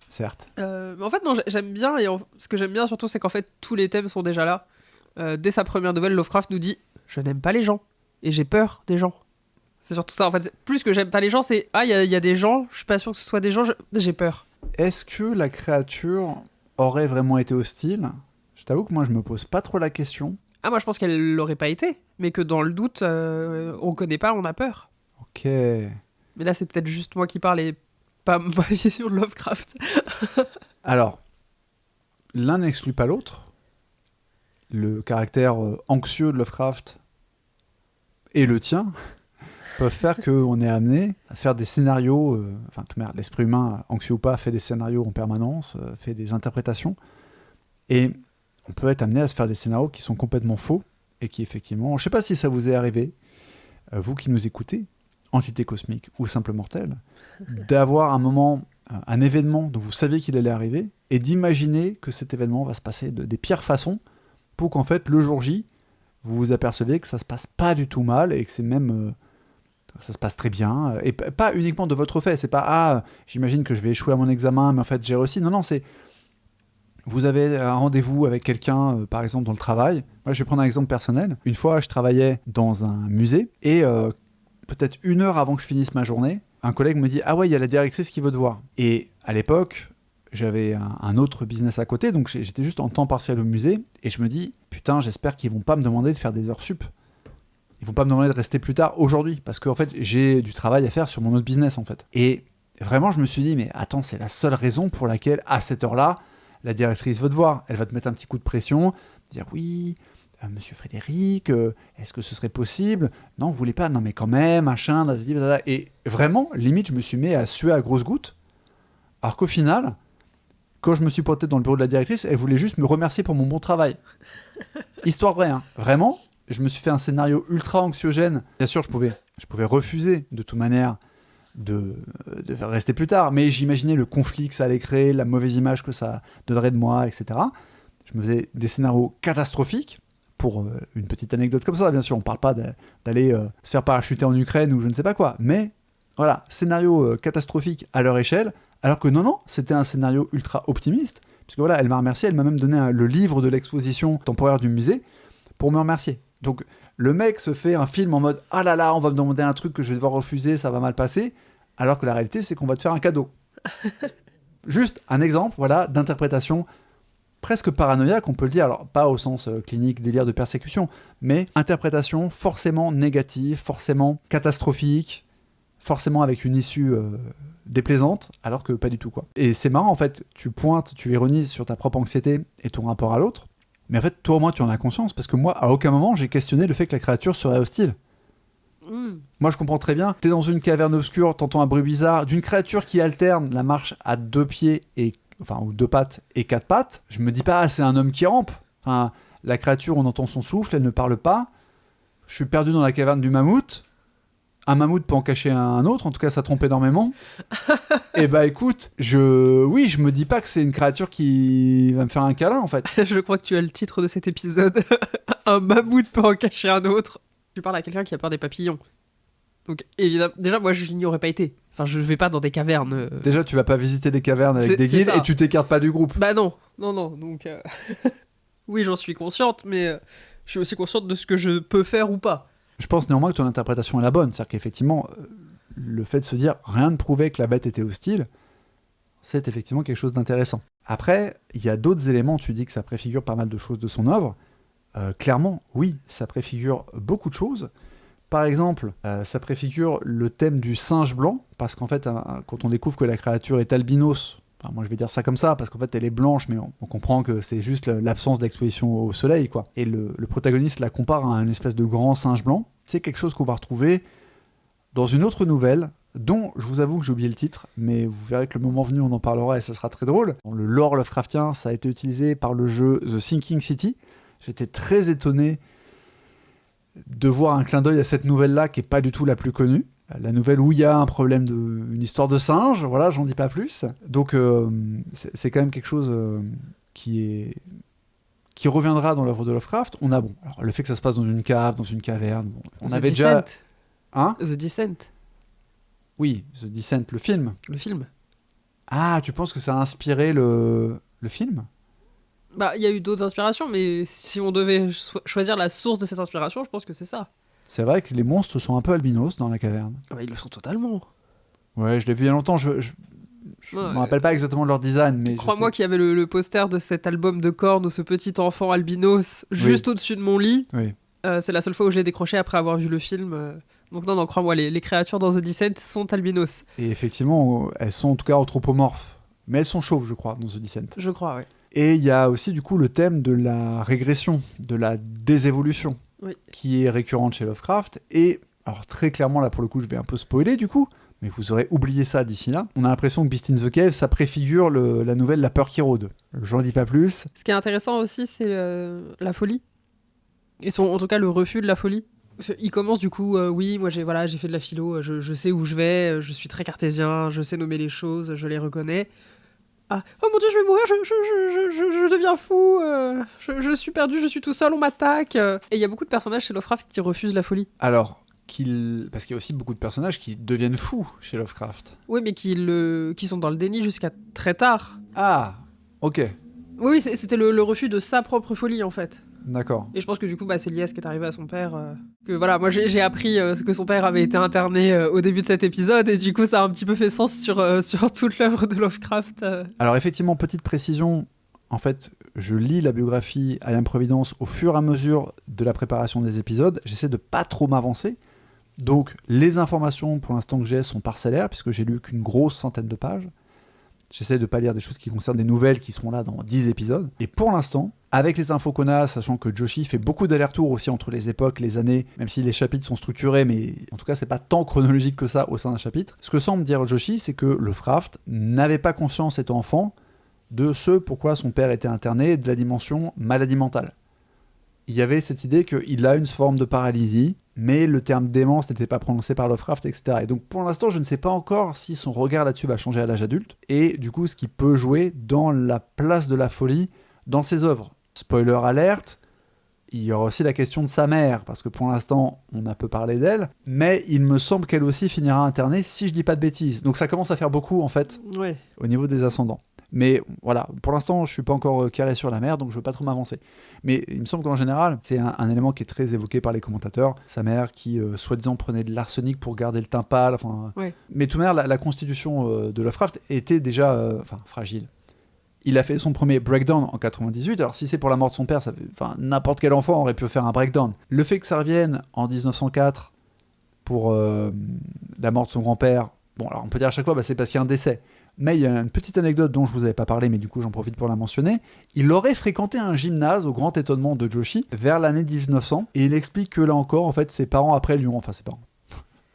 A: Certes.
B: Mais en fait, non, j'aime bien, et ce que j'aime bien surtout, c'est qu'en fait, tous les thèmes sont déjà là. Dès sa première nouvelle, Lovecraft nous dit « Je n'aime pas les gens, et j'ai peur des gens ». C'est surtout ça, en fait. Plus que j'aime pas les gens, c'est « Ah, il y a des gens, je suis pas sûr que ce soit des gens, j'ai peur ».
A: Est-ce que la créature aurait vraiment été hostile ? Je t'avoue que moi, je me pose pas trop la question.
B: Ah, moi, je pense qu'elle l'aurait pas été, mais que dans le doute, on connaît pas, on a peur.
A: Ok.
B: Mais là, c'est peut-être juste moi qui parle et pas ma vision de Lovecraft.
A: Alors, l'un n'exclut pas l'autre. Le caractère anxieux de Lovecraft et le tien peuvent faire qu'on est amené à faire des scénarios... Enfin, tout merde, l'esprit humain, anxieux ou pas, fait des scénarios en permanence, fait des interprétations. Et on peut être amené à se faire des scénarios qui sont complètement faux et qui, effectivement... Je ne sais pas si ça vous est arrivé, vous qui nous écoutez, entité cosmique ou simple mortel, d'avoir un moment, un événement dont vous saviez qu'il allait arriver et d'imaginer que cet événement va se passer des pires façons pour qu'en fait, le jour J, vous vous aperceviez que ça se passe pas du tout mal et que c'est même... ça se passe très bien. Et pas uniquement de votre fait. C'est pas « Ah, j'imagine que je vais échouer à mon examen, mais en fait, j'ai réussi. » Non, c'est... Vous avez un rendez-vous avec quelqu'un, par exemple, dans le travail. Moi, je vais prendre un exemple personnel. Une fois, je travaillais dans un musée et peut-être 1 heure avant que je finisse ma journée, un collègue me dit « Ah ouais, il y a la directrice qui veut te voir. » Et à l'époque... J'avais un autre business à côté, donc j'étais juste en temps partiel au musée, et je me dis, putain, j'espère qu'ils vont pas me demander de faire des heures sup. Ils vont pas me demander de rester plus tard aujourd'hui, parce qu'en fait, j'ai du travail à faire sur mon autre business, en fait. Et vraiment, je me suis dit, mais attends, c'est la seule raison pour laquelle, à cette heure-là, la directrice veut te voir. Elle va te mettre un petit coup de pression, dire, oui, monsieur Frédéric, est-ce que ce serait possible ? Non, vous voulez pas ? Non, mais quand même, machin, dadadadada. Et vraiment, limite, je me suis mis à suer à grosses gouttes, alors qu'au final... Quand je me suis pointé dans le bureau de la directrice, elle voulait juste me remercier pour mon bon travail. Histoire vraie, hein. Vraiment, je me suis fait un scénario ultra anxiogène. Bien sûr, je pouvais refuser de toute manière de rester plus tard, mais j'imaginais le conflit que ça allait créer, la mauvaise image que ça donnerait de moi, etc. Je me faisais des scénarios catastrophiques. Pour une petite anecdote comme ça, bien sûr, on ne parle pas d'aller se faire parachuter en Ukraine ou je ne sais pas quoi, mais voilà, scénario catastrophique à leur échelle. Alors que non, c'était un scénario ultra optimiste, puisque voilà, elle m'a remercié, elle m'a même donné le livre de l'exposition temporaire du musée pour me remercier. Donc le mec se fait un film en mode « Ah là là, on va me demander un truc que je vais devoir refuser, ça va mal passer », alors que la réalité, c'est qu'on va te faire un cadeau. Juste un exemple, voilà, d'interprétation presque paranoïaque, on peut le dire, alors pas au sens clinique, délire de persécution, mais interprétation forcément négative, forcément catastrophique, forcément avec une issue déplaisante, alors que pas du tout, quoi. Et c'est marrant, en fait, tu pointes, tu ironises sur ta propre anxiété et ton rapport à l'autre, mais en fait, toi au moins, tu en as conscience, parce que moi, à aucun moment, j'ai questionné le fait que la créature serait hostile. Moi, je comprends très bien, t'es dans une caverne obscure, t'entends un bruit bizarre, d'une créature qui alterne la marche à 2 pieds, ou 2 pattes et 4 pattes, je me dis pas, c'est un homme qui rampe. Enfin, la créature, on entend son souffle, elle ne parle pas, je suis perdu dans la caverne du mammouth. Un mammouth peut en cacher un autre, en tout cas ça trompe énormément. Et bah écoute, je me dis pas que c'est une créature qui va me faire un câlin en fait.
B: Je crois que tu as le titre de cet épisode. Un mammouth peut en cacher un autre. Tu parles à quelqu'un qui a peur des papillons. Donc évidemment, déjà moi je n'y aurais pas été. Enfin je vais pas dans des cavernes.
A: Déjà tu vas pas visiter des cavernes avec des guides et tu t'écartes pas du groupe.
B: Bah non, donc... oui j'en suis consciente, mais je suis aussi consciente de ce que je peux faire ou pas.
A: Je pense néanmoins que ton interprétation est la bonne. C'est-à-dire qu'effectivement, le fait de se dire rien ne prouvait que la bête était hostile, c'est effectivement quelque chose d'intéressant. Après, il y a d'autres éléments. Tu dis que ça préfigure pas mal de choses de son œuvre. Clairement, oui, ça préfigure beaucoup de choses. Par exemple, ça préfigure le thème du singe blanc, parce qu'en fait, quand on découvre que la créature est albinos, Enfin, moi, je vais dire ça comme ça, parce qu'en fait, elle est blanche, mais on comprend que c'est juste l'absence d'exposition au soleil, quoi. Et le protagoniste la compare à une espèce de grand singe blanc. C'est quelque chose qu'on va retrouver dans une autre nouvelle, dont je vous avoue que j'ai oublié le titre, mais vous verrez que le moment venu, on en parlera et ça sera très drôle. Dans le lore Lovecraftien, ça a été utilisé par le jeu The Sinking City. J'étais très étonné de voir un clin d'œil à cette nouvelle-là, qui n'est pas du tout la plus connue. La nouvelle où il y a un problème une histoire de singe, voilà, j'en dis pas plus. Donc c'est quand même quelque chose qui reviendra dans l'œuvre de Lovecraft. On a alors, le fait que ça se passe dans une cave, dans une caverne. On
B: The
A: avait
B: Descent.
A: déjà
B: The Descent.
A: Oui, The Descent, le film.
B: Le film.
A: Ah, tu penses que ça a inspiré le film?
B: Bah, il y a eu d'autres inspirations, mais si on devait choisir la source de cette inspiration, je pense que c'est ça.
A: C'est vrai que les monstres sont un peu albinos dans la caverne.
B: Ah bah, ils le sont totalement.
A: Ouais, je l'ai vu il y a longtemps, je me rappelle pas exactement de leur design, mais
B: crois-moi qu'il y avait le poster de cet album de Korn où ce petit enfant albinos juste au-dessus de mon lit.
A: Oui.
B: C'est la seule fois où je l'ai décroché après avoir vu le film. Donc non, crois-moi, les créatures dans The Descent sont albinos.
A: Et effectivement, elles sont en tout cas anthropomorphes. Mais elles sont chauves, je crois, dans The Descent.
B: Je crois, oui.
A: Et il y a aussi du coup le thème de la régression, de la désévolution, qui est récurrente chez Lovecraft. Et alors très clairement, là pour le coup, je vais un peu spoiler du coup, mais vous aurez oublié ça d'ici là. On a l'impression que Beast in the Cave, ça préfigure la nouvelle La Peur qui rôde. J'en dis pas plus.
B: Ce qui est intéressant aussi, c'est la folie. Et en tout cas le refus de la folie. Il commence du coup, oui, moi j'ai fait de la philo, je sais où je vais, je suis très cartésien, je sais nommer les choses, je les reconnais. Ah, oh mon dieu, je vais mourir, je deviens fou, je suis perdu, je suis tout seul, on m'attaque. Et il y a beaucoup de personnages chez Lovecraft qui refusent la folie.
A: Alors, parce qu'il y a aussi beaucoup de personnages qui deviennent fous chez Lovecraft.
B: Oui, mais qui sont dans le déni jusqu'à très tard.
A: Ah, ok.
B: Oui, c'était le refus de sa propre folie en fait.
A: D'accord.
B: Et je pense que du coup, c'est lié à ce qui est arrivé à son père. Que voilà, moi j'ai appris que son père avait été interné au début de cet épisode, et du coup, ça a un petit peu fait sens sur toute l'œuvre de Lovecraft.
A: Alors effectivement, petite précision, en fait, je lis la biographie I Am Providence au fur et à mesure de la préparation des épisodes. J'essaie de pas trop m'avancer. Donc, les informations pour l'instant que j'ai sont parcellaires, puisque j'ai lu qu'une grosse centaine de pages. J'essaie de pas lire des choses qui concernent des nouvelles qui seront là dans 10 épisodes. Et pour l'instant, avec les infos qu'on a, sachant que Joshi fait beaucoup d'allers-retours aussi entre les époques, les années, même si les chapitres sont structurés, mais en tout cas, c'est pas tant chronologique que ça au sein d'un chapitre. Ce que semble dire Joshi, c'est que Lovecraft n'avait pas conscience, étant enfant, de ce pourquoi son père était interné, de la dimension maladie mentale. Il y avait cette idée qu'il a une forme de paralysie, mais le terme démence n'était pas prononcé par Lovecraft, etc. Et donc pour l'instant, je ne sais pas encore si son regard là-dessus va changer à l'âge adulte, et du coup ce qui peut jouer dans la place de la folie dans ses œuvres. Spoiler alerte, il y aura aussi la question de sa mère, parce que pour l'instant, on a peu parlé d'elle, mais il me semble qu'elle aussi finira internée, si je dis pas de bêtises. Donc ça commence à faire beaucoup, en fait, au niveau des ascendants. Mais voilà, pour l'instant, je suis pas encore carré sur la mère, donc je veux pas trop m'avancer. Mais il me semble qu'en général, c'est un élément qui est très évoqué par les commentateurs. Sa mère qui, soi-disant, prenait de l'arsenic pour garder le teint pâle. Mais tout de même, la constitution de Lovecraft était déjà fragile. Il a fait son premier breakdown en 98. Alors si c'est pour la mort de son père, n'importe quel enfant aurait pu faire un breakdown. Le fait que ça revienne en 1904 pour la mort de son grand-père, bon, alors on peut dire à chaque fois, c'est parce qu'il y a un décès. Mais il y a une petite anecdote dont je vous avais pas parlé, mais du coup j'en profite pour la mentionner. Il aurait fréquenté un gymnase, au grand étonnement de Joshi, vers l'année 1900, et il explique que là encore, en fait, ses parents après lui ont,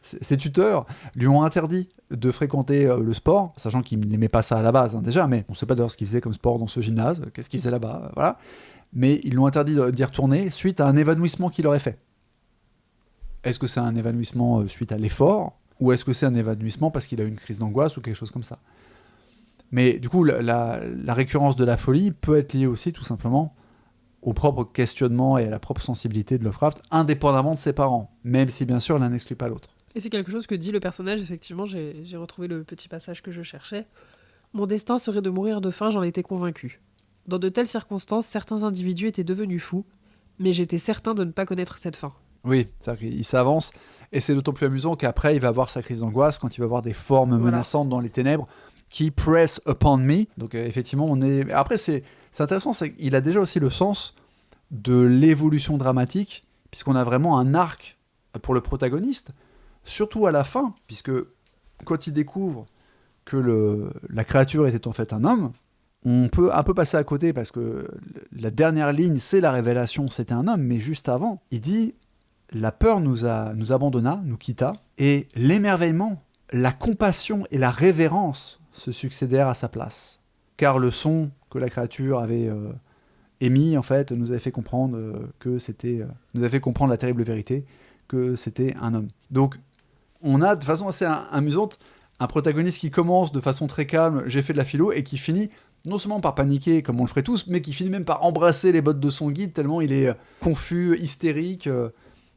A: ses tuteurs lui ont interdit de fréquenter le sport, sachant qu'il n'aimait pas ça à la base, déjà, mais on ne sait pas d'ailleurs ce qu'il faisait comme sport dans ce gymnase, qu'est-ce qu'il faisait là-bas, voilà. Mais ils l'ont interdit d'y retourner suite à un évanouissement qu'il aurait fait. Est-ce que c'est un évanouissement suite à l'effort, ou est-ce que c'est un évanouissement parce qu'il a eu une crise d'angoisse ou quelque chose comme ça? Mais du coup, la récurrence de la folie peut être liée aussi tout simplement au propre questionnement et à la propre sensibilité de Lovecraft, indépendamment de ses parents, même si bien sûr l'un n'exclut pas l'autre.
B: Et c'est quelque chose que dit le personnage, effectivement, j'ai retrouvé le petit passage que je cherchais. Mon destin serait de mourir de faim, j'en étais convaincu. Dans de telles circonstances, certains individus étaient devenus fous, mais j'étais certain de ne pas connaître cette fin.
A: Oui, il s'avance, et c'est d'autant plus amusant qu'après il va avoir sa crise d'angoisse quand il va voir des formes menaçantes dans les ténèbres qui press upon me. Donc effectivement, on est. Après, c'est intéressant, c'est qu'il a déjà aussi le sens de l'évolution dramatique, puisqu'on a vraiment un arc pour le protagoniste, surtout à la fin, puisque quand il découvre que la créature était en fait un homme, on peut un peu passer à côté parce que la dernière ligne, c'est la révélation, c'était un homme, mais juste avant, il dit « La peur nous abandonna, nous quitta, et l'émerveillement, la compassion et la révérence se succédèrent à sa place. Car le son que la créature avait émis, en fait, nous avait fait comprendre nous avait fait comprendre la terrible vérité, que c'était un homme. » Donc, on a de façon assez amusante un protagoniste qui commence de façon très calme, j'ai fait de la philo, et qui finit non seulement par paniquer, comme on le ferait tous, mais qui finit même par embrasser les bottes de son guide, tellement il est confus, hystérique,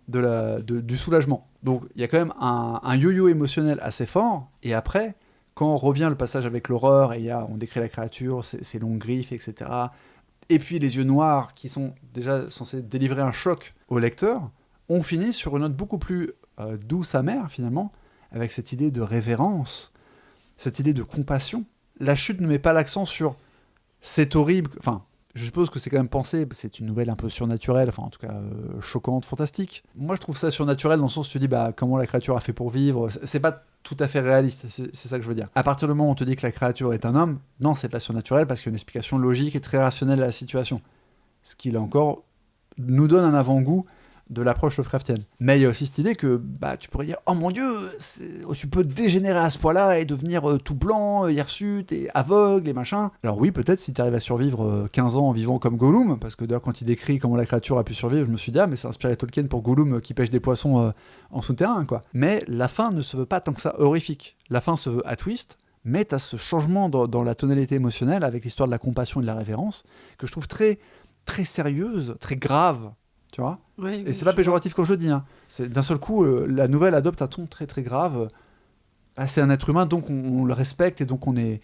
A: du soulagement. Donc il y a quand même un yo-yo émotionnel assez fort, et après, quand revient le passage avec l'horreur, et on décrit la créature, ses longues griffes, etc., et puis les yeux noirs, qui sont déjà censés délivrer un choc au lecteur, on finit sur une note beaucoup plus douce, amère, finalement, avec cette idée de révérence, cette idée de compassion. La chute ne met pas l'accent sur « c'est horrible », enfin, je suppose que c'est quand même pensé, c'est une nouvelle un peu surnaturelle, enfin en tout cas choquante, fantastique. Moi je trouve ça surnaturel dans le sens où tu dis comment la créature a fait pour vivre, c'est pas tout à fait réaliste, c'est ça que je veux dire. À partir du moment où on te dit que la créature est un homme, non, c'est pas surnaturel parce qu'il y a une explication logique et très rationnelle à la situation. Ce qui là encore nous donne un avant-goût de l'approche Lovecraftienne. Mais il y a aussi cette idée que tu pourrais dire « Oh mon Dieu, tu peux dégénérer à ce point-là et devenir tout blanc, hirsute et aveugle et machin. » Alors oui, peut-être si tu arrives à survivre 15 ans en vivant comme Gollum, parce que d'ailleurs quand il décrit comment la créature a pu survivre, je me suis dit « Ah mais c'est inspiré Tolkien pour Gollum qui pêche des poissons en souterrain, quoi. » Mais la fin ne se veut pas tant que ça horrifique. La fin se veut à twist, mais tu as ce changement dans la tonalité émotionnelle avec l'histoire de la compassion et de la révérence que je trouve très, très sérieuse, très grave. Tu vois,
B: oui,
A: et c'est pas péjoratif quand je le dis. C'est, d'un seul coup, la nouvelle adopte un ton très très grave. C'est un être humain, donc on le respecte et donc on est.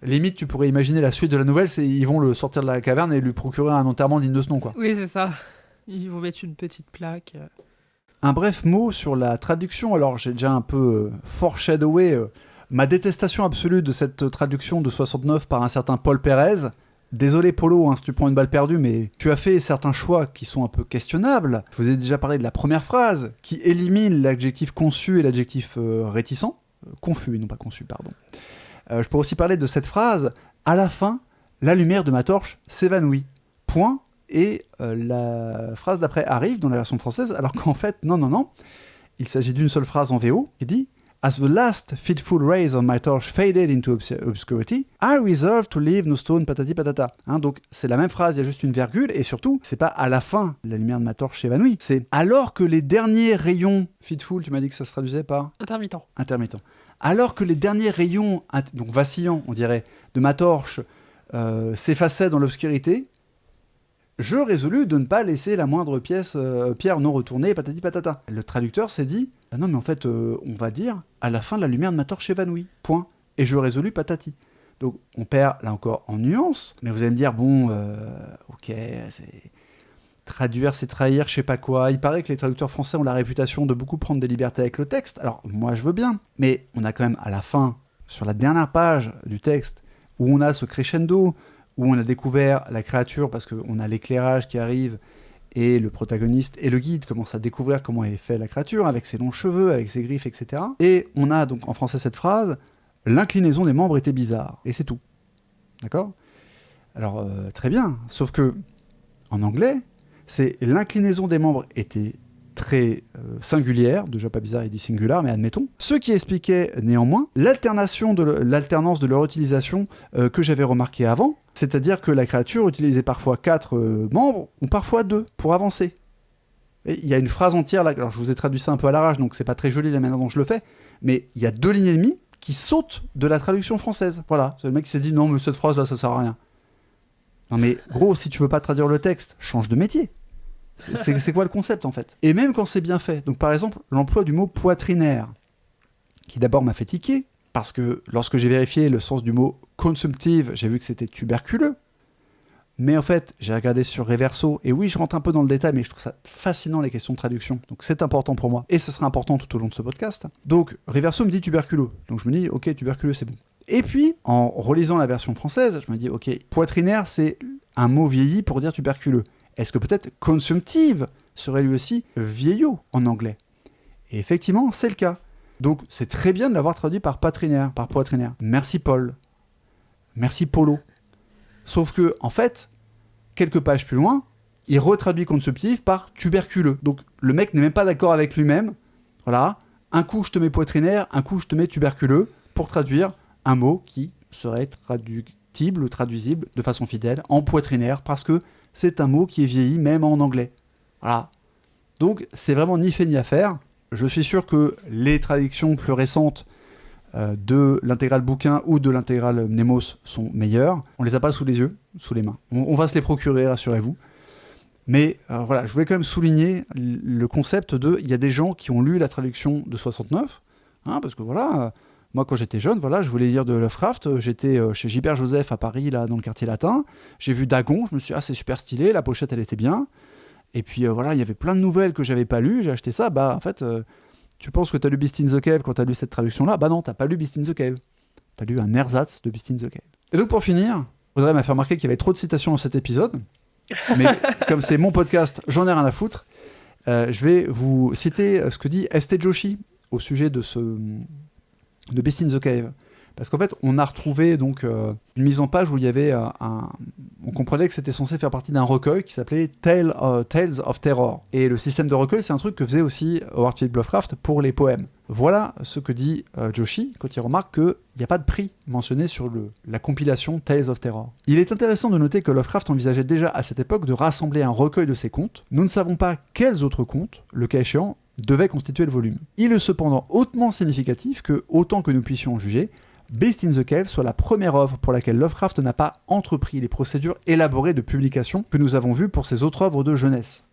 A: Limite, tu pourrais imaginer la suite de la nouvelle, c'est ils vont le sortir de la caverne et lui procurer un enterrement digne de ce nom, quoi.
B: Oui, c'est ça. Ils vont mettre une petite plaque.
A: Un bref mot sur la traduction. Alors, j'ai déjà un peu foreshadowé ma détestation absolue de cette traduction de 69 par un certain Paul Pérez. Désolé Polo, si tu prends une balle perdue, mais tu as fait certains choix qui sont un peu questionnables. Je vous ai déjà parlé de la première phrase, qui élimine l'adjectif conçu et l'adjectif réticent. Confus et non pas conçu, pardon. Je peux aussi parler de cette phrase, à la fin, la lumière de ma torche s'évanouit. Point. Et la phrase d'après arrive dans la version française, alors qu'en fait, non. Il s'agit d'une seule phrase en VO, qui dit « As the last fitful rays of my torch faded into obscurity, I resolved to leave no stone patati patata. » Donc c'est la même phrase, il y a juste une virgule, et surtout, c'est pas à la fin, la lumière de ma torche s'évanouit, c'est alors que les derniers rayons... Fitful, tu m'as dit que ça se traduisait par... Intermittent. Alors que les derniers rayons, donc vacillants, on dirait, de ma torche s'effaçaient dans l'obscurité, je résolus de ne pas laisser la moindre pierre non retournée, patati patata. Le traducteur s'est dit, ah non mais en fait, on va dire, à la fin la lumière de ma torche s'évanouit, point. Et je résolus patati. Donc on perd là encore en nuance, mais vous allez me dire, bon, ok, traduire c'est trahir, je sais pas quoi. Il paraît que les traducteurs français ont la réputation de beaucoup prendre des libertés avec le texte, alors moi je veux bien, mais on a quand même à la fin, sur la dernière page du texte, où on a ce crescendo, où on a découvert la créature parce qu'on a l'éclairage qui arrive et le protagoniste et le guide commencent à découvrir comment est fait la créature avec ses longs cheveux, avec ses griffes, etc. Et on a donc en français cette phrase « L'inclinaison des membres était bizarre » et c'est tout. D'accord ? Alors très bien, sauf que en anglais, c'est « L'inclinaison des membres était très singulière », déjà pas bizarre, il dit singular, mais admettons, ce qui expliquait néanmoins l'alternance de leur utilisation que j'avais remarqué avant, c'est-à-dire que la créature utilisait parfois 4 membres ou parfois 2 pour avancer. Il y a une phrase entière là, alors je vous ai traduit ça un peu à l'arrache, donc c'est pas très joli la manière dont je le fais, mais il y a 2 lignes et demie qui sautent de la traduction française. Voilà, c'est le mec qui s'est dit non mais cette phrase là ça sert à rien. Non mais gros, si tu veux pas traduire le texte, change de métier. C'est quoi le concept en fait ? Et même quand c'est bien fait, donc par exemple l'emploi du mot poitrinaire, qui d'abord m'a fait tiquer, parce que lorsque j'ai vérifié le sens du mot consumptive, j'ai vu que c'était tuberculeux. Mais en fait, j'ai regardé sur Reverso, et oui, je rentre un peu dans le détail, mais je trouve ça fascinant les questions de traduction. Donc c'est important pour moi, et ce sera important tout au long de ce podcast. Donc Reverso me dit tuberculeux, donc je me dis, ok, tuberculeux c'est bon. Et puis, en relisant la version française, je me dis, ok, poitrinaire c'est un mot vieilli pour dire tuberculeux. Est-ce que peut-être consumptive serait lui aussi vieillot en anglais ? Et effectivement, c'est le cas. Donc c'est très bien de l'avoir traduit par poitrinaire. Merci Paul. Merci Polo. Sauf que, en fait, quelques pages plus loin, il retraduit consumptif par tuberculeux. Donc le mec n'est même pas d'accord avec lui-même. Voilà. Un coup je te mets poitrinaire, un coup je te mets tuberculeux pour traduire un mot qui serait traduisible de façon fidèle en poitrinaire parce que c'est un mot qui est vieilli même en anglais. Voilà. Donc c'est vraiment ni fait ni à faire. Je suis sûr que les traductions plus récentes de l'intégral bouquin ou de l'intégral Mnemos sont meilleures. On les a pas sous les yeux, sous les mains. On va se les procurer, rassurez-vous. Mais voilà, je voulais quand même souligner le concept de... Il y a des gens qui ont lu la traduction de 69, hein, parce que voilà, moi quand j'étais jeune, voilà, je voulais lire de Lovecraft, j'étais chez Gilbert Joseph à Paris, là, dans le quartier latin, j'ai vu Dagon, je me suis dit, ah c'est super stylé, la pochette elle était bien, et puis voilà, il y avait plein de nouvelles que j'avais pas lues, j'ai acheté ça, bah en fait... Tu penses que tu as lu Beast in the Cave quand tu as lu cette traduction-là? Bah non, t'as pas lu Beast in the Cave. Tu as lu un ersatz de Beast in the Cave. Et donc pour finir, Audrey m'a fait remarquer qu'il y avait trop de citations dans cet épisode. Mais comme c'est mon podcast, j'en ai rien à foutre. Je vais vous citer ce que dit S.T. Joshi au sujet de de Beast in the Cave. Parce qu'en fait, on a retrouvé donc, une mise en page où il y avait on comprenait que c'était censé faire partie d'un recueil qui s'appelait Tales of Terror. Et le système de recueil, c'est un truc que faisait aussi Howard Philip Lovecraft pour les poèmes. Voilà ce que dit Joshi quand il remarque qu'il n'y a pas de prix mentionné sur la compilation Tales of Terror. Il est intéressant de noter que Lovecraft envisageait déjà à cette époque de rassembler un recueil de ses contes. Nous ne savons pas quels autres contes, le cas échéant, devaient constituer le volume. Il est cependant hautement significatif que, autant que nous puissions en juger, Beast in the Cave soit la première œuvre pour laquelle Lovecraft n'a pas entrepris les procédures élaborées de publication que nous avons vues pour ses autres œuvres de jeunesse.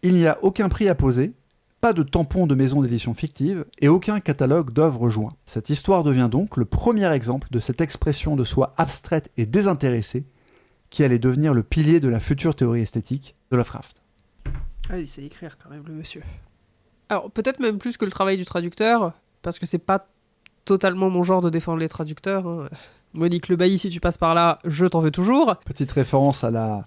A: Il n'y a aucun prix à poser, pas de tampon de maison d'édition fictive et aucun catalogue d'œuvres joints. Cette histoire devient donc le premier exemple de cette expression de soi abstraite et désintéressée qui allait devenir le pilier de la future théorie esthétique de Lovecraft.
B: Ah, il sait écrire quand même, le monsieur. Alors, peut-être même plus que le travail du traducteur, parce que c'est pas totalement mon genre de défendre les traducteurs. Hein. Monique Le Bailly, si tu passes par là, je t'en veux toujours.
A: Petite référence à la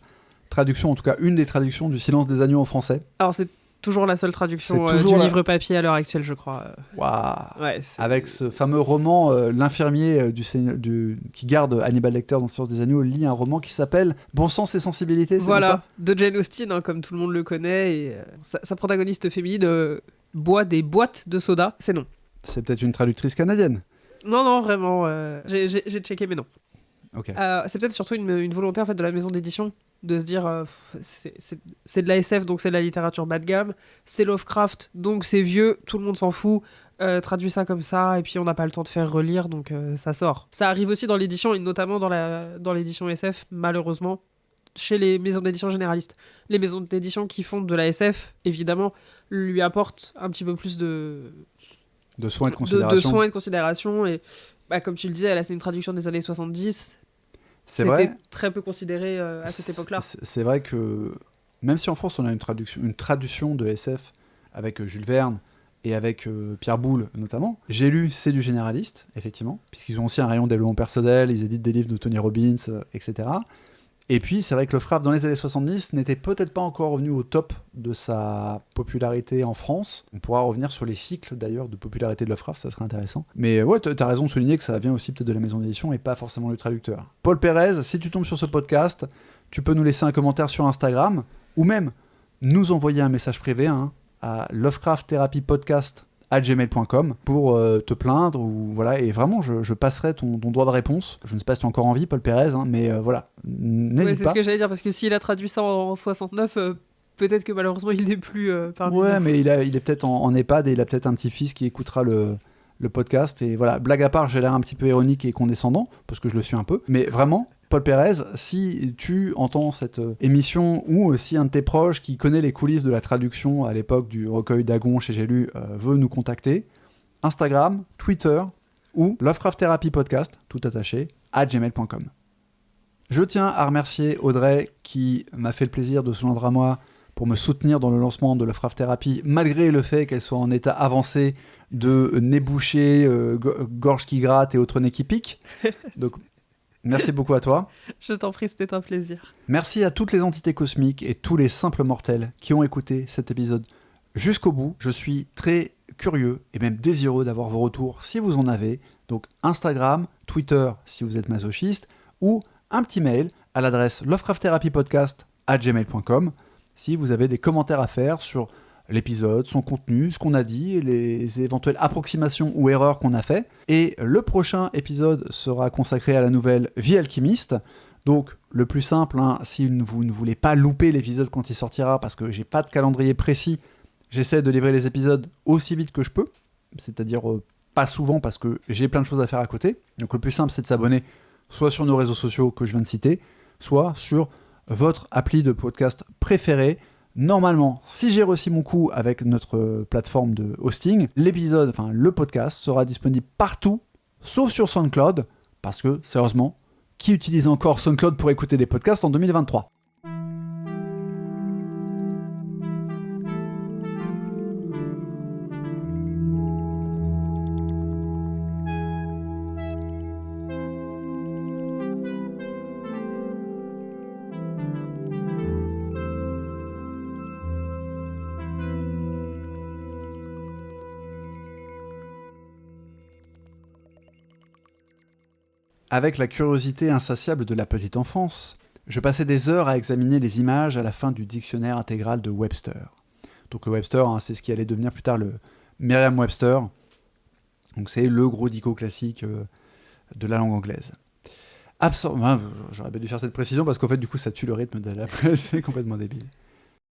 A: traduction, en tout cas une des traductions du Silence des agneaux en français.
B: Alors c'est toujours la seule traduction du livre papier à l'heure actuelle, je crois.
A: Waouh. Ouais, avec ce fameux roman, l'infirmier qui garde Hannibal Lecter dans le Silence des agneaux lit un roman qui s'appelle Bon sens et sensibilité. C'est
B: voilà, de Jane Austen, hein, comme tout le monde le connaît. Et sa protagoniste féminine boit des boîtes de soda. C'est non.
A: C'est peut-être une traductrice canadienne.
B: Non, vraiment. J'ai checké, mais non.
A: Okay.
B: C'est peut-être surtout une volonté en fait, de la maison d'édition de se dire c'est de la SF, donc c'est de la littérature bas de gamme. C'est Lovecraft, donc c'est vieux, tout le monde s'en fout. Traduit ça comme ça, et puis on n'a pas le temps de faire relire, donc ça sort. Ça arrive aussi dans l'édition, et notamment dans l'édition SF, malheureusement, chez les maisons d'édition généralistes. Les maisons d'édition qui font de la SF, évidemment, lui apportent un petit peu plus de
A: soins et de considération.
B: De soins et de considération. Et comme tu le disais, là, c'est une traduction des années 70. C'était très peu considéré à cette époque-là.
A: C'est vrai que, même si en France, on a une traduction de SF avec Jules Verne et avec Pierre Boulle, notamment, j'ai lu C'est du généraliste, effectivement, puisqu'ils ont aussi un rayon développement personnel, ils éditent des livres de Tony Robbins, etc. Et puis, c'est vrai que Lovecraft, dans les années 70, n'était peut-être pas encore revenu au top de sa popularité en France. On pourra revenir sur les cycles, d'ailleurs, de popularité de Lovecraft, ça serait intéressant. Mais ouais, t'as raison de souligner que ça vient aussi peut-être de la maison d'édition et pas forcément le traducteur. Paul Pérez, si tu tombes sur ce podcast, tu peux nous laisser un commentaire sur Instagram, ou même nous envoyer un message privé à lovecrafttherapypodcast@gmail.com pour te plaindre ou voilà, et vraiment je passerai ton droit de réponse. Je ne sais pas si tu as encore envie, Paul Pérez, mais voilà, n'hésite
B: c'est
A: pas.
B: Ce que j'allais dire, parce que s'il a traduit ça en 69, peut-être que malheureusement il n'est plus parmi nous.
A: Ouais, mais il est peut-être en EHPAD et il a peut-être un petit-fils qui écoutera le podcast, et voilà, blague à part, j'ai l'air un petit peu ironique et condescendant parce que je le suis un peu, mais vraiment, Paul Pérez, si tu entends cette émission ou si un de tes proches qui connaît les coulisses de la traduction à l'époque du recueil Dagon chez J'ai lu veut nous contacter, Instagram, Twitter ou Lovecraft Therapy Podcast, tout attaché, @gmail.com. Je tiens à remercier Audrey qui m'a fait le plaisir de se joindre à moi pour me soutenir dans le lancement de Lovecraft Therapy, malgré le fait qu'elle soit en état avancé de nez bouché, gorge qui gratte et autres nez qui piquent. Donc, merci beaucoup à toi.
B: Je t'en prie, c'était un plaisir.
A: Merci à toutes les entités cosmiques et tous les simples mortels qui ont écouté cet épisode jusqu'au bout. Je suis très curieux et même désireux d'avoir vos retours si vous en avez. Donc Instagram, Twitter si vous êtes masochiste, ou un petit mail à l'adresse lovecrafttherapypodcast@gmail.com si vous avez des commentaires à faire sur l'épisode, son contenu, ce qu'on a dit, les éventuelles approximations ou erreurs qu'on a fait. Et le prochain épisode sera consacré à la nouvelle Vie alchimiste. Donc le plus simple, si vous ne voulez pas louper l'épisode quand il sortira, parce que j'ai pas de calendrier précis, j'essaie de livrer les épisodes aussi vite que je peux, c'est-à-dire pas souvent parce que j'ai plein de choses à faire à côté. Donc le plus simple, c'est de s'abonner soit sur nos réseaux sociaux que je viens de citer, soit sur votre appli de podcast préféré. Normalement, si j'ai réussi mon coup avec notre plateforme de hosting, le podcast sera disponible partout, sauf sur SoundCloud, parce que, sérieusement, qui utilise encore SoundCloud pour écouter des podcasts en 2023 ? Avec la curiosité insatiable de la petite enfance, je passais des heures à examiner les images à la fin du dictionnaire intégral de Webster. Donc le Webster, c'est ce qui allait devenir plus tard le Merriam-Webster. Donc c'est le gros dico classique de la langue anglaise. J'aurais bien dû faire cette précision parce qu'en fait du coup ça tue le rythme de la c'est complètement débile.